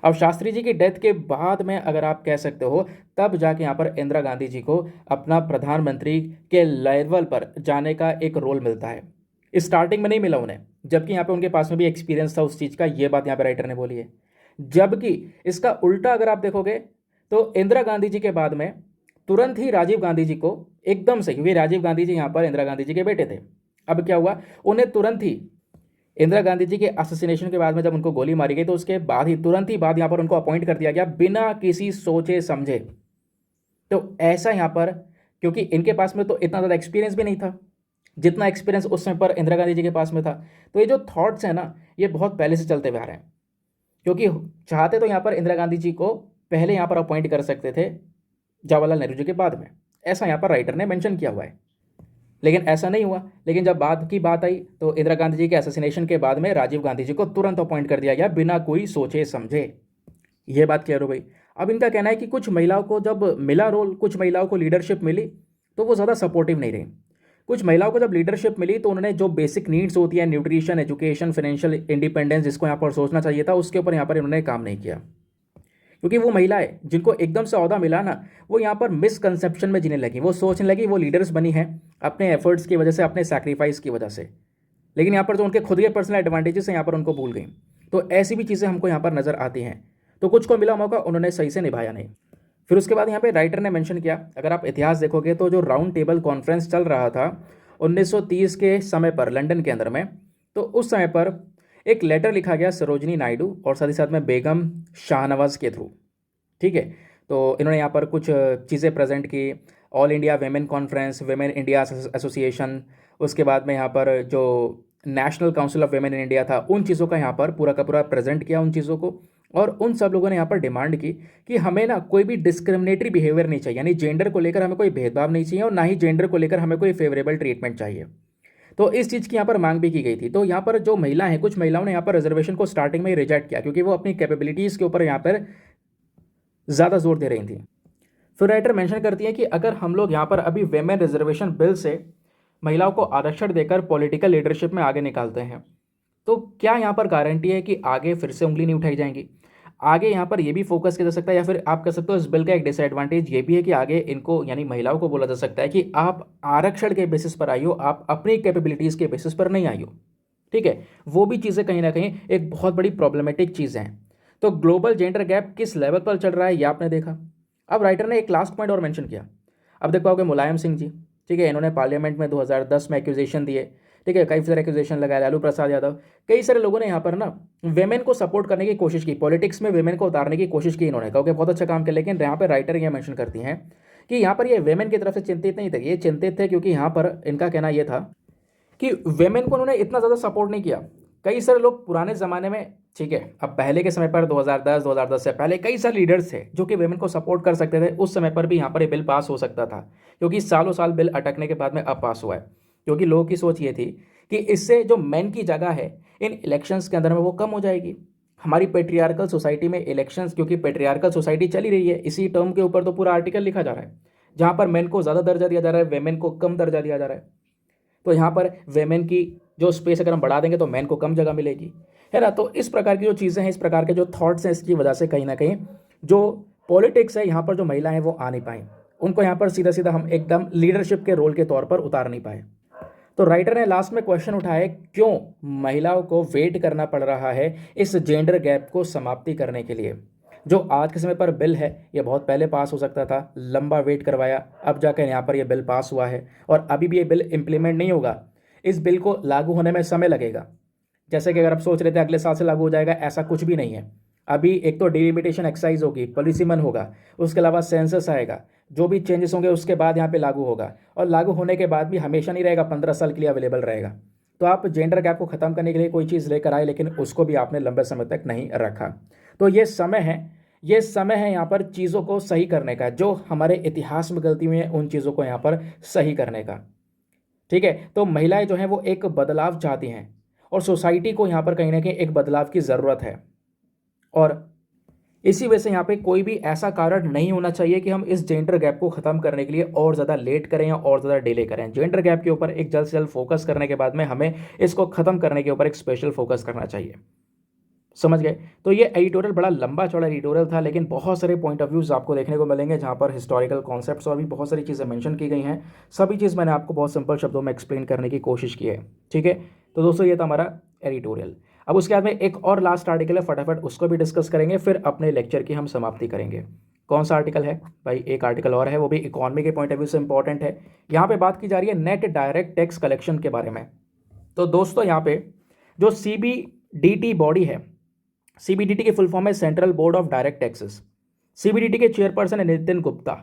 अब शास्त्री जी की डेथ के बाद में अगर आप कह सकते हो, तब जाके यहाँ पर इंदिरा गांधी जी को अपना प्रधानमंत्री के लेवल पर जाने का एक रोल मिलता है। स्टार्टिंग में नहीं मिला उन्हें, जबकि यहाँ पे उनके पास में भी एक्सपीरियंस था उस चीज़ का। ये बात यहाँ पे राइटर ने बोली है। जबकि इसका उल्टा अगर आप देखोगे तो इंदिरा गांधी जी के बाद में तुरंत ही राजीव गांधी जी को एकदम से, क्योंकि राजीव गांधी जी यहाँ पर इंदिरा गांधी जी के बेटे थे, अब क्या हुआ, उन्हें तुरंत ही इंदिरा गांधी जी के असैसिनेशन के बाद में जब उनको गोली मारी गई, तो उसके बाद ही तुरंत ही बाद यहाँ पर उनको अपॉइंट कर दिया गया बिना किसी सोचे समझे। तो ऐसा यहाँ पर, क्योंकि इनके पास में तो इतना ज़्यादा एक्सपीरियंस भी नहीं था, जितना एक्सपीरियंस उस समय पर इंदिरा गांधी जी के पास में था। तो ये जो थॉट्स हैं ना, ये बहुत पहले से चलते हुए आ रहे हैं, क्योंकि चाहते तो यहाँ पर इंदिरा गांधी जी को पहले यहाँ पर अपॉइंट कर सकते थे जवाहरलाल नेहरू जी के बाद में, ऐसा यहाँ पर राइटर ने मेंशन किया हुआ है। लेकिन ऐसा नहीं हुआ। लेकिन जब बाद की बात आई तो इंदिरा गांधी जी के असैसिनेशन के बाद में राजीव गांधी जी को तुरंत अपॉइंट कर दिया गया बिना कोई सोचे समझे। ये बात क्लियर हो गई। अब इनका कहना है कि कुछ महिलाओं को जब मिला रोल, कुछ महिलाओं को लीडरशिप मिली, तो वो ज़्यादा सपोर्टिव नहीं रही। कुछ महिलाओं को जब लीडरशिप मिली तो उन्होंने जो बेसिक नीड्स होती है, न्यूट्रिशन, एजुकेशन, फाइनेंशियल इंडिपेंडेंस, जिसको यहाँ पर सोचना चाहिए था, उसके ऊपर यहाँ पर इन्होंने काम नहीं किया। क्योंकि वो महिलाएं जिनको एकदम से ओहदा मिला ना, वो यहाँ पर मिसकंसेप्शन में जीने लगी। वो सोचने लगी वो लीडर्स बनी हैं अपने एफर्ट्स की वजह से, अपने सैक्रिफाइस की वजह से। लेकिन यहाँ पर जो उनके खुद के पर्सनल एडवांटेजेस हैं यहाँ पर उनको भूल गई। तो ऐसी भी चीज़ें हमको यहाँ पर नज़र आती हैं। तो कुछ को मिला मौका, उन्होंने सही से निभाया नहीं। फिर उसके बाद यहाँ पे राइटर ने मेंशन किया, अगर आप इतिहास देखोगे तो जो राउंड टेबल कॉन्फ्रेंस चल रहा था 1930 के समय पर लंदन के अंदर में, तो उस समय पर एक लेटर लिखा गया सरोजनी नायडू और साथ ही साथ में बेगम शाहनवाज के थ्रू। ठीक है, तो इन्होंने यहाँ पर कुछ चीज़ें प्रेजेंट की, all India women conference, women India association, उसके बाद में यहाँ पर जो national council of women in India था, उन चीज़ों का यहाँ पर पूरा का पूरा प्रेजेंट किया उन चीज़ों को। और उन सब लोगों ने यहाँ पर डिमांड की कि हमें ना कोई भी डिस्क्रिमिनेटरी बिहेवियर नहीं चाहिए, यानी जेंडर को लेकर हमें कोई भेदभाव नहीं चाहिए और ना ही जेंडर को लेकर हमें कोई फेवरेबल ट्रीटमेंट चाहिए। तो इस चीज़ की यहाँ पर मांग भी की गई थी। तो यहाँ पर जो महिला हैं, कुछ महिलाओं ने यहाँ पर रिजर्वेशन को स्टार्टिंग में ही रिजेक्ट किया, क्योंकि वो अपनी कैपेबिलिटीज़ के ऊपर यहाँ पर ज़्यादा जोर दे रही थी। फिर राइटर मेंशन करती है कि अगर हम लोग यहाँ पर अभी वेमेन रिजर्वेशन बिल से महिलाओं को आरक्षण देकर पॉलिटिकल लीडरशिप में आगे निकालते हैं, तो क्या यहाँ पर गारंटी है कि आगे फिर से उंगली नहीं उठाई जाएंगी? आगे यहाँ पर ये भी फोकस किया जा सकता है, या फिर आप कह सकते हो इस बिल का एक डिसएडवांटेज ये भी है कि आगे इनको यानी महिलाओं को बोला जा सकता है कि आप आरक्षण के बेसिस पर आई हो, आप अपनी कैपेबिलिटीज़ के बेसिस पर नहीं आई हो। ठीक है, वो भी चीज़ें कहीं ना कहीं एक बहुत बड़ी प्रॉब्लमेटिक चीज़ हैं। तो ग्लोबल जेंडर गैप किस लेवल पर चल रहा है ये आपने देखा। अब राइटर ने एक लास्ट पॉइंट और मेंशन किया। अब देख पाओगे मुलायम सिंह जी, ठीक है, इन्होंने पार्लियामेंट में 2010 में एक्यूजेशन दिए। ठीक है, कई सारे एक्यूजेशन लगाए, लालू प्रसाद यादव, कई सारे लोगों ने यहाँ पर ना वेमेन को सपोर्ट करने की कोशिश की, पॉलिटिक्स में वेमेन को उतारने की कोशिश की इन्होंने, कहा कि बहुत अच्छा काम किया। लेकिन यहाँ पर राइटर ये मेंशन करती हैं कि यहाँ पर ये वेमेन की तरफ से चिंतित नहीं थे, ये चिंतित थे क्योंकि यहाँ पर इनका कहना यह था कि वेमेन को उन्होंने इतना ज़्यादा सपोर्ट नहीं किया। कई सारे लोग पुराने ज़माने में, ठीक है, अब पहले के समय पर 2010 से पहले कई सारे लीडर्स थे जो कि वेमेन को सपोर्ट कर सकते थे। उस समय पर भी यहाँ पर ये बिल पास हो सकता था, क्योंकि सालों साल बिल अटकने के बाद में अब पास हुआ है। क्योंकि लोगों की सोच ये थी कि इससे जो मेन की जगह है इन इलेक्शंस के अंदर में वो कम हो जाएगी। हमारी पेट्रियार्कल सोसाइटी में इलेक्शंस, क्योंकि पेट्रियार्कल सोसाइटी चली रही है, इसी टर्म के ऊपर तो पूरा आर्टिकल लिखा जा रहा है, जहाँ पर मेन को ज़्यादा दर्जा दिया जा रहा है, वेमेन को कम दर्जा दिया जा रहा है। तो यहाँ पर वेमेन की जो स्पेस अगर हम बढ़ा देंगे तो मैन को कम जगह मिलेगी, है ना। तो इस प्रकार की जो चीज़ें हैं, इस प्रकार के जो थॉट्स हैं, इसकी वजह से कहीं ना कहीं जो पॉलिटिक्स है यहाँ पर जो महिला हैं वो आ नहीं पाई, उनको यहाँ पर सीधा सीधा हम एकदम लीडरशिप के रोल के तौर पर उतार नहीं पाए। तो राइटर ने लास्ट में क्वेश्चन उठाया, क्यों महिलाओं को वेट करना पड़ रहा है इस जेंडर गैप को समाप्ति करने के लिए। जो आज के समय पर बिल है ये बहुत पहले पास हो सकता था, लंबा वेट करवाया, अब जाकर यहाँ पर ये बिल पास हुआ है और अभी भी ये बिल इम्प्लीमेंट नहीं होगा। इस बिल को लागू होने में समय लगेगा। जैसे कि अगर आप सोच रहे थे अगले साल से लागू हो जाएगा, ऐसा कुछ भी नहीं है। अभी एक तो डिलिमिटेशन एक्सरसाइज होगी, पॉलिसीमन होगा, उसके अलावा सेंसस आएगा, जो भी चेंजेस होंगे उसके बाद यहाँ पे लागू होगा, और लागू होने के बाद भी हमेशा नहीं रहेगा, 15 साल के लिए अवेलेबल रहेगा। तो आप जेंडर गैप को ख़त्म करने के लिए कोई चीज़ लेकर आए, लेकिन उसको भी आपने लंबे समय तक नहीं रखा। तो ये समय है यहाँ पर चीज़ों को सही करने का, जो हमारे इतिहास में गलती हुई है उन चीज़ों को यहाँ पर सही करने का। ठीक है, तो महिलाएं जो हैं वो एक बदलाव चाहती हैं और सोसाइटी को यहाँ पर कहीं ना कहीं एक बदलाव की ज़रूरत है। और इसी वजह से यहाँ पे कोई भी ऐसा कारण नहीं होना चाहिए कि हम इस जेंडर गैप को ख़त्म करने के लिए और ज़्यादा लेट करें या और ज़्यादा डिले करें। जेंडर गैप के ऊपर एक जल्द से जल्द फोकस करने के बाद में हमें इसको ख़त्म करने के ऊपर एक स्पेशल फोकस करना चाहिए। समझ गए। तो ये एडिटोरियल बड़ा लंबा चौड़ा एडिटोरियल था, लेकिन बहुत सारे पॉइंट ऑफ व्यूज़ आपको देखने को मिलेंगे, जहाँ पर हिस्टोरिकल कॉन्सेप्ट्स और भी बहुत सारी चीज़ें मेंशन की गई हैं। सभी चीज़ मैंने आपको बहुत सिंपल शब्दों में एक्सप्लेन करने की कोशिश की है। ठीक है, तो दोस्तों ये था हमारा एडिटोरियल। अब उसके बाद में एक और लास्ट आर्टिकल है, फटाफट उसको भी डिस्कस करेंगे, फिर अपने लेक्चर की हम समाप्ति करेंगे। कौन सा आर्टिकल है भाई? एक आर्टिकल और है, वो भी इकोनॉमी के पॉइंट ऑफ व्यू से इंपॉर्टेंट है। यहाँ पे बात की जा रही है नेट डायरेक्ट टैक्स कलेक्शन के बारे में। तो दोस्तों यहाँ पे जो CBDT बॉडी है, CBDT की फुल फॉर्म है central board of direct taxes. CBDT के चेयरपर्सन है नितिन गुप्ता।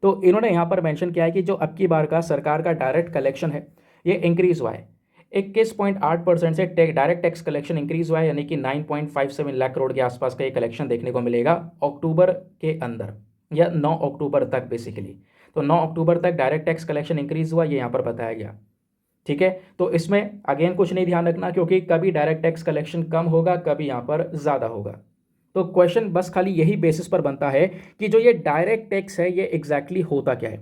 तो इन्होंने यहाँ पर मेंशन किया है कि जो अब की बार का सरकार का डायरेक्ट कलेक्शन है, ये इंक्रीज़ हुआ है। 21.8% से डायरेक्ट टैक्स कलेक्शन इंक्रीज़ हुआ है, यानी कि 9.57 लाख करोड़ के आसपास का ये कलेक्शन देखने को मिलेगा अक्टूबर के अंदर, या 9 अक्टूबर तक बेसिकली। तो 9 अक्टूबर तक डायरेक्ट टैक्स कलेक्शन इंक्रीज़ हुआ, ये यहाँ पर बताया गया। ठीक है, तो इसमें अगेन कुछ नहीं ध्यान रखना, क्योंकि कभी डायरेक्ट टैक्स कलेक्शन कम होगा, कभी यहाँ पर ज़्यादा होगा। तो क्वेश्चन बस खाली यही बेसिस पर बनता है कि जो ये डायरेक्ट टैक्स है ये एग्जैक्टली होता क्या है।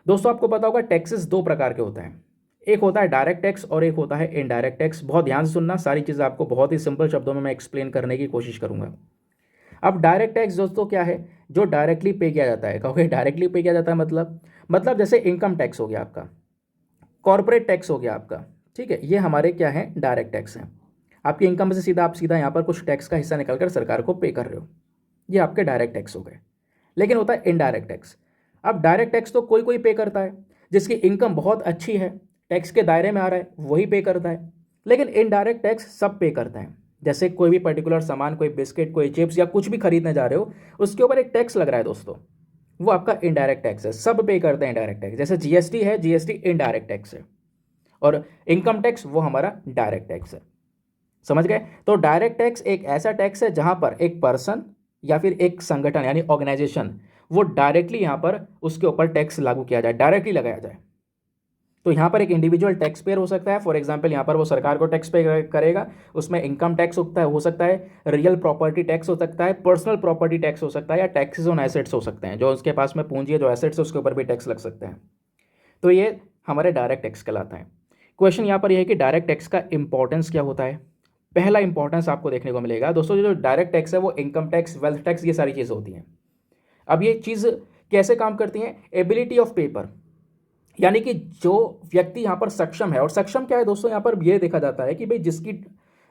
दोस्तों आपको पता होगा टैक्सेस दो प्रकार के होते हैं, एक होता है डायरेक्ट टैक्स और एक होता है इनडायरेक्ट टैक्स। बहुत ध्यान से सुनना, सारी चीज़ें आपको बहुत ही सिंपल शब्दों में मैं एक्सप्लेन करने की कोशिश करूंगा। अब डायरेक्ट टैक्स दोस्तों क्या है, जो डायरेक्टली पे किया जाता है। कहोगे डायरेक्टली पे किया जाता है मतलब जैसे इनकम टैक्स हो गया आपका, कॉर्पोरेट टैक्स हो गया आपका, ठीक है, ये हमारे क्या है, डायरेक्ट टैक्स हैं। आपकी इनकम से सीधा आप सीधा यहाँ पर कुछ टैक्स का हिस्सा निकल कर सरकार को पे कर रहे हो, ये आपके डायरेक्ट टैक्स हो गए। लेकिन होता है इनडायरेक्ट टैक्स। अब डायरेक्ट टैक्स तो कोई कोई पे करता है, जिसकी इनकम बहुत अच्छी है, टैक्स के दायरे में आ रहा है, वही पे करता है। लेकिन इनडायरेक्ट टैक्स सब पे करते हैं। जैसे कोई भी पर्टिकुलर सामान, कोई बिस्किट, कोई चिप्स या कुछ भी खरीदने जा रहे हो, उसके ऊपर एक टैक्स लग रहा है दोस्तों, वो आपका इनडायरेक्ट टैक्स है। सब पे करते हैं इनडायरेक्ट टैक्स। जैसे जीएसटी है, जीएसटी इनडायरेक्ट टैक्स है, और इनकम टैक्स वो हमारा डायरेक्ट टैक्स है। समझ गए? तो डायरेक्ट टैक्स एक ऐसा टैक्स है जहां पर एक पर्सन या फिर एक संगठन यानी ऑर्गेनाइजेशन, वो डायरेक्टली यहां पर उसके ऊपर टैक्स लागू किया जाए, डायरेक्टली लगाया जाए। तो यहाँ पर एक इंडिविजुअल टैक्स पेयर हो सकता है, फॉर एग्जांपल यहाँ पर वो सरकार को टैक्स पे करेगा, उसमें इनकम टैक्स हो सकता है, रियल प्रॉपर्टी टैक्स हो सकता है, पर्सनल प्रॉपर्टी टैक्स हो सकता है, या टैक्सेस ऑन एसेट्स हो सकते हैं, जो उसके पास में पूंजी है, जो एसेट्स है उसके ऊपर भी टैक्स लग सकते हैं। तो ये हमारे डायरेक्ट टैक्स कहलाता है। क्वेश्चन यहाँ पर यह है कि डायरेक्ट टैक्स का इंपॉर्टेंस क्या होता है। पहला इंपॉर्टेंस आपको देखने को मिलेगा दोस्तों, जो डायरेक्ट टैक्स है वो इनकम टैक्स, वेल्थ टैक्स, ये सारी चीज़ होती हैं। अब ये चीज़ कैसे काम करती हैं, एबिलिटी ऑफ पेपर, यानी कि जो व्यक्ति यहाँ पर सक्षम है, और सक्षम क्या है दोस्तों, यहाँ पर यह देखा जाता है कि भाई जिसकी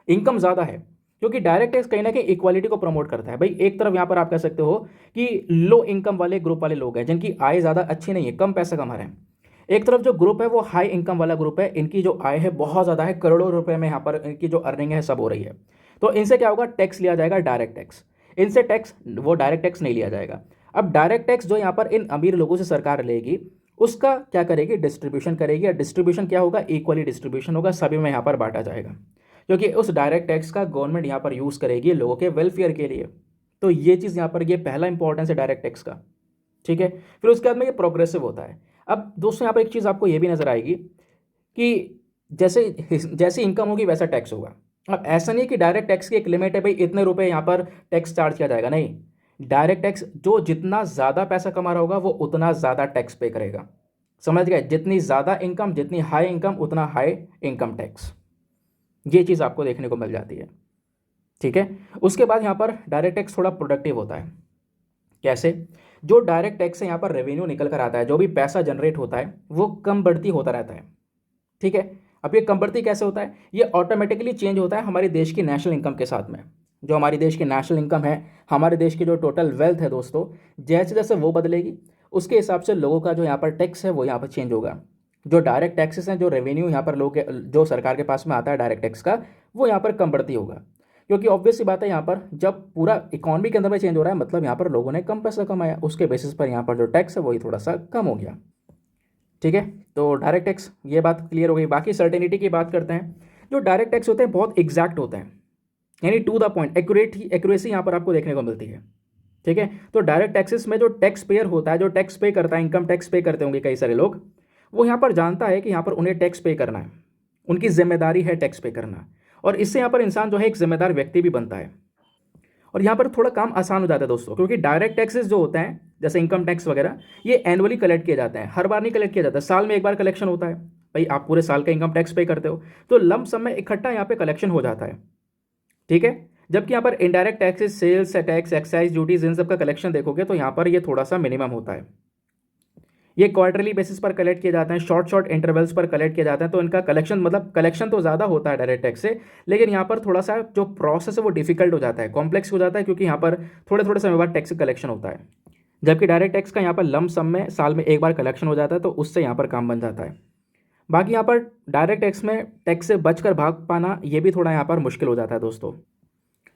इनकम ज़्यादा है, क्योंकि डायरेक्ट टैक्स कहीं ना कहीं इक्वालिटी को प्रमोट करता है। भाई एक तरफ यहाँ पर आप कह सकते हो कि लो इनकम वाले ग्रुप वाले लोग हैं, जिनकी आय ज़्यादा अच्छी नहीं है, कम पैसा कमा रहे हैं। एक तरफ जो ग्रुप है वो हाई इनकम वाला ग्रुप है, इनकी जो आय है बहुत ज़्यादा है, करोड़ों रुपए में यहाँ पर इनकी जो अर्निंग है सब हो रही है। तो इनसे क्या होगा, टैक्स लिया जाएगा, डायरेक्ट टैक्स। इनसे टैक्स, वो डायरेक्ट टैक्स नहीं लिया जाएगा। अब डायरेक्ट टैक्स जो यहाँ पर इन अमीर लोगों से सरकार लेगी, उसका क्या करेगी, डिस्ट्रीब्यूशन करेगी। या डिस्ट्रीब्यूशन क्या होगा, इक्वली डिस्ट्रीब्यूशन होगा, सभी में यहाँ पर बांटा जाएगा, क्योंकि उस डायरेक्ट टैक्स का गवर्नमेंट यहाँ पर यूज़ करेगी लोगों के वेलफेयर के लिए। तो ये चीज़ यहाँ पर, ये पहला इंपॉर्टेंस है डायरेक्ट टैक्स का। ठीक है, फिर उसके बाद में ये प्रोग्रेसिव होता है। अब दोस्तों यहाँ पर एक चीज़ आपको ये भी नजर आएगी कि जैसे जैसी इनकम होगी वैसा टैक्स होगा। अब ऐसा नहीं कि डायरेक्ट टैक्स की एक लिमिट है, भाई इतने रुपए यहाँ पर टैक्स चार्ज किया जाएगा, नहीं। डायरेक्ट टैक्स, जो जितना ज़्यादा पैसा कमा रहा होगा वो उतना ज़्यादा टैक्स पे करेगा। समझ गए? जितनी ज़्यादा इनकम, जितनी हाई इनकम, उतना हाई इनकम टैक्स। ये चीज़ आपको देखने को मिल जाती है। ठीक है, उसके बाद यहाँ पर डायरेक्ट टैक्स थोड़ा प्रोडक्टिव होता है। कैसे? जो डायरेक्ट टैक्स से यहाँ पर रेवेन्यू निकल कर आता है, जो भी पैसा जनरेट होता है, वो कम बढ़ती होता रहता है। ठीक है, अब ये कम बढ़ती कैसे होता है, ये ऑटोमेटिकली चेंज होता है हमारे देश की नेशनल इनकम के साथ में। जो हमारी देश की नेशनल इनकम है, हमारे देश की जो टोटल वेल्थ है दोस्तों, जैसे जैसे वो बदलेगी, उसके हिसाब से लोगों का जो यहाँ पर टैक्स है वो यहाँ पर चेंज होगा। जो डायरेक्ट टैक्सेस हैं, जो रेवेन्यू यहाँ पर लोग जो सरकार के पास में आता है डायरेक्ट टैक्स का, वो यहाँ पर कम बढ़ती होगा। क्योंकि ऑब्वियस सी बात है, यहाँ पर जब पूरा इकॉनमी के अंदर में चेंज हो रहा है, मतलब यहाँ पर लोगों ने कम पैसा कमाया, उसके बेसिस पर यहाँ पर जो टैक्स है वही थोड़ा सा कम हो गया। ठीक है, तो डायरेक्ट टैक्स, ये बात क्लियर हो गई। बाकी सर्टेनिटी की बात करते हैं। जो डायरेक्ट टैक्स होते हैं बहुत एग्जैक्ट होते हैं, यानी टू द पॉइंट, एक्यूरेसी यहाँ पर आपको देखने को मिलती है। ठीक है, तो डायरेक्ट टैक्सेस में जो टैक्स पेयर होता है, जो टैक्स पे करता है, इनकम टैक्स पे करते होंगे कई सारे लोग, वो यहाँ पर जानता है कि यहाँ पर उन्हें टैक्स पे करना है, उनकी जिम्मेदारी है टैक्स पे करना, और इससे यहाँ पर इंसान जो है एक जिम्मेदार व्यक्ति भी बनता है। और यहाँ पर थोड़ा काम आसान हो जाता है दोस्तों, क्योंकि डायरेक्ट टैक्सेस जो होते हैं, जैसे इनकम टैक्स वगैरह, ये एनुअली कलेक्ट किए जाते हैं, हर बार नहीं कलेक्ट किया जाता है, साल में एक बार कलेक्शन होता है। भाई आप पूरे साल का इनकम टैक्स पे करते हो, तो लंप सम में इकट्ठा यहाँ पे कलेक्शन हो जाता है। ठीक है, जबकि यहाँ पर indirect taxes, sales tax, excise duties, इन सब का कलेक्शन देखोगे तो यहाँ पर ये थोड़ा सा मिनिमम होता है। ये क्वार्टरली बेसिस पर कलेक्ट किए जाते हैं, शॉर्ट शॉर्ट इंटरवल्स पर कलेक्ट किए जाते हैं, तो इनका कलेक्शन, मतलब कलेक्शन तो ज़्यादा होता है डायरेक्ट टैक्स से, लेकिन यहाँ पर थोड़ा सा जो प्रोसेस है वो डिफिकल्ट हो जाता है, कॉम्प्लेक्स हो जाता है, क्योंकि यहाँ पर थोड़े थोड़े समय बाद टैक्स कलेक्शन होता है। जबकि डायरेक्ट टैक्स का यहाँ पर लंप सम में साल में एक बार कलेक्शन हो जाता है, तो उससे यहाँ पर काम बन जाता है। बाकी यहाँ पर डायरेक्ट टैक्स में टैक्स से बचकर भाग पाना, ये भी थोड़ा यहाँ पर मुश्किल हो जाता है दोस्तों।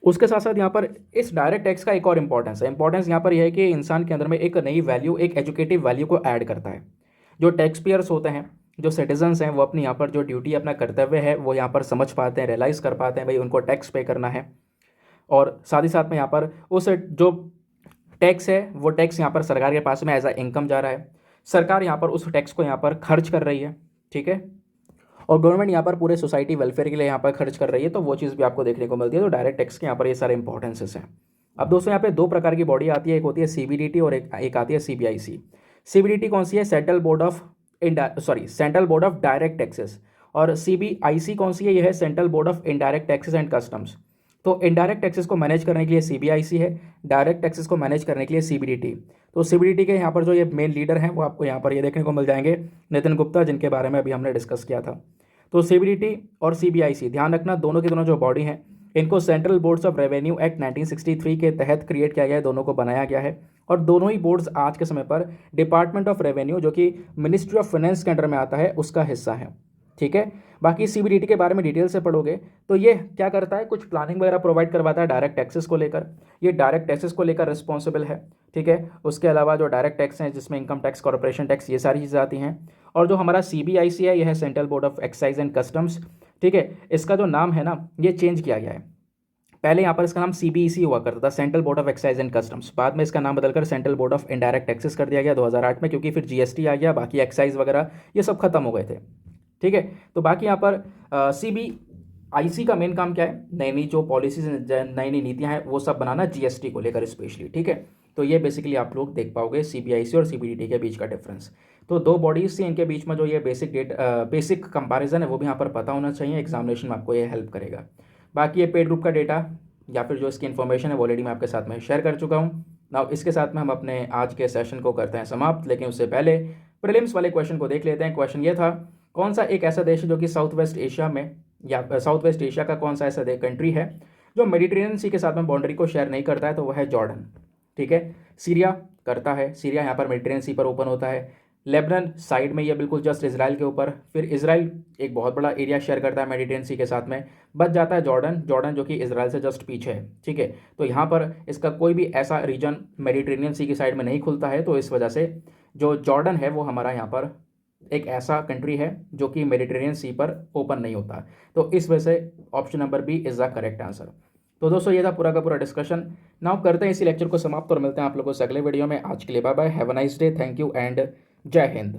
उसके साथ साथ यहाँ पर इस डायरेक्ट टैक्स का एक और इंपॉर्टेंस है। इंपॉर्टेंस यहाँ पर यह है कि इंसान के अंदर में एक नई वैल्यू, एक एजुकेटिव वैल्यू को ऐड करता है। जो टैक्स पेयर्स होते हैं, जो सिटीजन्स हैं वो अपनी यहाँ पर जो ड्यूटी अपना कर्तव्य है वो यहाँ पर समझ पाते हैं, रियलाइज़ कर पाते हैं भाई उनको टैक्स पे करना है। और साथ ही साथ में यहाँ पर उस जो टैक्स है वो टैक्स यहाँ पर सरकार के पास में एज अ इनकम जा रहा है, सरकार यहाँ पर उस टैक्स को यहाँ पर खर्च कर रही है, ठीक है। और गवर्नमेंट यहाँ पर पूरे सोसाइटी वेलफेयर के लिए यहाँ पर खर्च कर रही है, तो वो चीज़ भी आपको देखने को मिलती है। तो डायरेक्ट टैक्स के यहाँ पर ये सारे इंपॉर्टेंसेस हैं। अब दोस्तों यहाँ पे दो प्रकार की बॉडी आती है, एक होती है सीबीडीटी और एक आती है सीबीआईसी। सीबीडीटी कौन सी है? Central board of direct taxes. और सीबीआईसी कौन सी है? ये है central board of indirect taxes and customs. तो इनडायरेक्ट टैक्सेस को मैनेज करने के लिए सीबीआईसी है, डायरेक्ट टैक्सेस को मैनेज करने के लिए सीबीडीटी। तो सीबीडीटी के यहाँ पर जो ये मेन लीडर हैं वो आपको यहाँ पर ये देखने को मिल जाएंगे, नितिन गुप्ता, जिनके बारे में अभी हमने डिस्कस किया था। तो सीबीडीटी और सीबीआईसी, ध्यान रखना दोनों की दोनों जो बॉडी हैं इनको central boards of revenue act 1963 के तहत क्रिएट किया गया है, दोनों को बनाया गया है। और दोनों ही बोर्ड्स आज के समय पर डिपार्टमेंट ऑफ रेवेन्यू, जो कि मिनिस्ट्री ऑफ फाइनेंस के अंडर में आता है, उसका हिस्सा है, ठीक है। बाकी सीबीडीटी के बारे में डिटेल से पढ़ोगे तो ये क्या करता है, कुछ प्लानिंग वगैरह प्रोवाइड करवाता है डायरेक्ट टैक्सेस को लेकर, ये डायरेक्ट टैक्सेस को लेकर रिस्पॉन्सिबल है, ठीक है। उसके अलावा जो डायरेक्ट टैक्स हैं जिसमें इनकम टैक्स, कॉर्पोरेशन टैक्स, ये सारी चीज़ें आती हैं। और जो हमारा सीबीआईसी है, यह है central board of excise and customs, ठीक है। इसका जो नाम है ना, ये चेंज किया गया है। पहले यहाँ पर इसका नाम सीबीईसी हुआ करता था, central board of excise and customs. बाद में इसका नाम बदलकर central board of indirect taxes कर दिया गया 2008 में, क्योंकि फिर जीएसटी आ गया, बाकी एक्साइज वगैरह ये सब खत्म हो गए थे, ठीक है। तो बाकी यहाँ पर सीबीआईसी का मेन काम क्या है? नई नई जो पॉलिसीज, नई नई नीतियाँ हैं वो सब बनाना, जीएसटी को लेकर स्पेशली, ठीक है। तो ये बेसिकली आप लोग देख पाओगे सीबीआईसी और सीबीडीटी के बीच का डिफरेंस। तो दो बॉडीज से इनके बीच में जो ये बेसिक कंपैरिजन है वो भी यहाँ पर पता होना चाहिए, एग्जामिनेशन में आपको ये हेल्प करेगा। बाकी ये पेड ग्रुप का डेटा या फिर जो इसकी इन्फॉर्मेशन है वो ऑलरेडी मैं आपके साथ में शेयर कर चुका हूँ। नाउ इसके साथ में हम अपने आज के सेशन को करते हैं समाप्त, लेकिन उससे पहले प्रीलिम्स वाले क्वेश्चन को देख लेते हैं। क्वेश्चन ये था, कौन सा एक ऐसा देश है जो कि साउथ वेस्ट एशिया में, या साउथ वेस्ट एशिया का कौन सा ऐसा कंट्री है जो मेडिटेरियन सी के साथ में बाउंड्री को शेयर नहीं करता है? तो वह है जॉर्डन, ठीक है। सीरिया करता है, सीरिया यहाँ पर मेडिटेरियन सी पर ओपन होता है। लेबनान साइड में, ये बिल्कुल जस्ट इजराइल के ऊपर। फिर इजराइल एक बहुत बड़ा एरिया शेयर करता है मेडिटेरियन सी के साथ में। बच जाता है जॉर्डन, जॉर्डन जो कि इजराइल से जस्ट पीछे है, ठीक है। तो यहाँ पर इसका कोई भी ऐसा रीजन मेडिटेरियन सी की साइड में नहीं खुलता है, तो इस वजह से जो जॉर्डन है वो हमारा यहाँ पर एक ऐसा कंट्री है जो कि मेडिटेरियन सी पर ओपन नहीं होता। तो इस वजह से option number B is the correct answer. तो दोस्तों ये था पूरा का पूरा डिस्कशन। नाउ करते हैं इसी लेक्चर को समाप्त और मिलते हैं आप लोगों से अगले वीडियो में। आज के लिए bye bye, have a nice day, thank you and जय हिंद।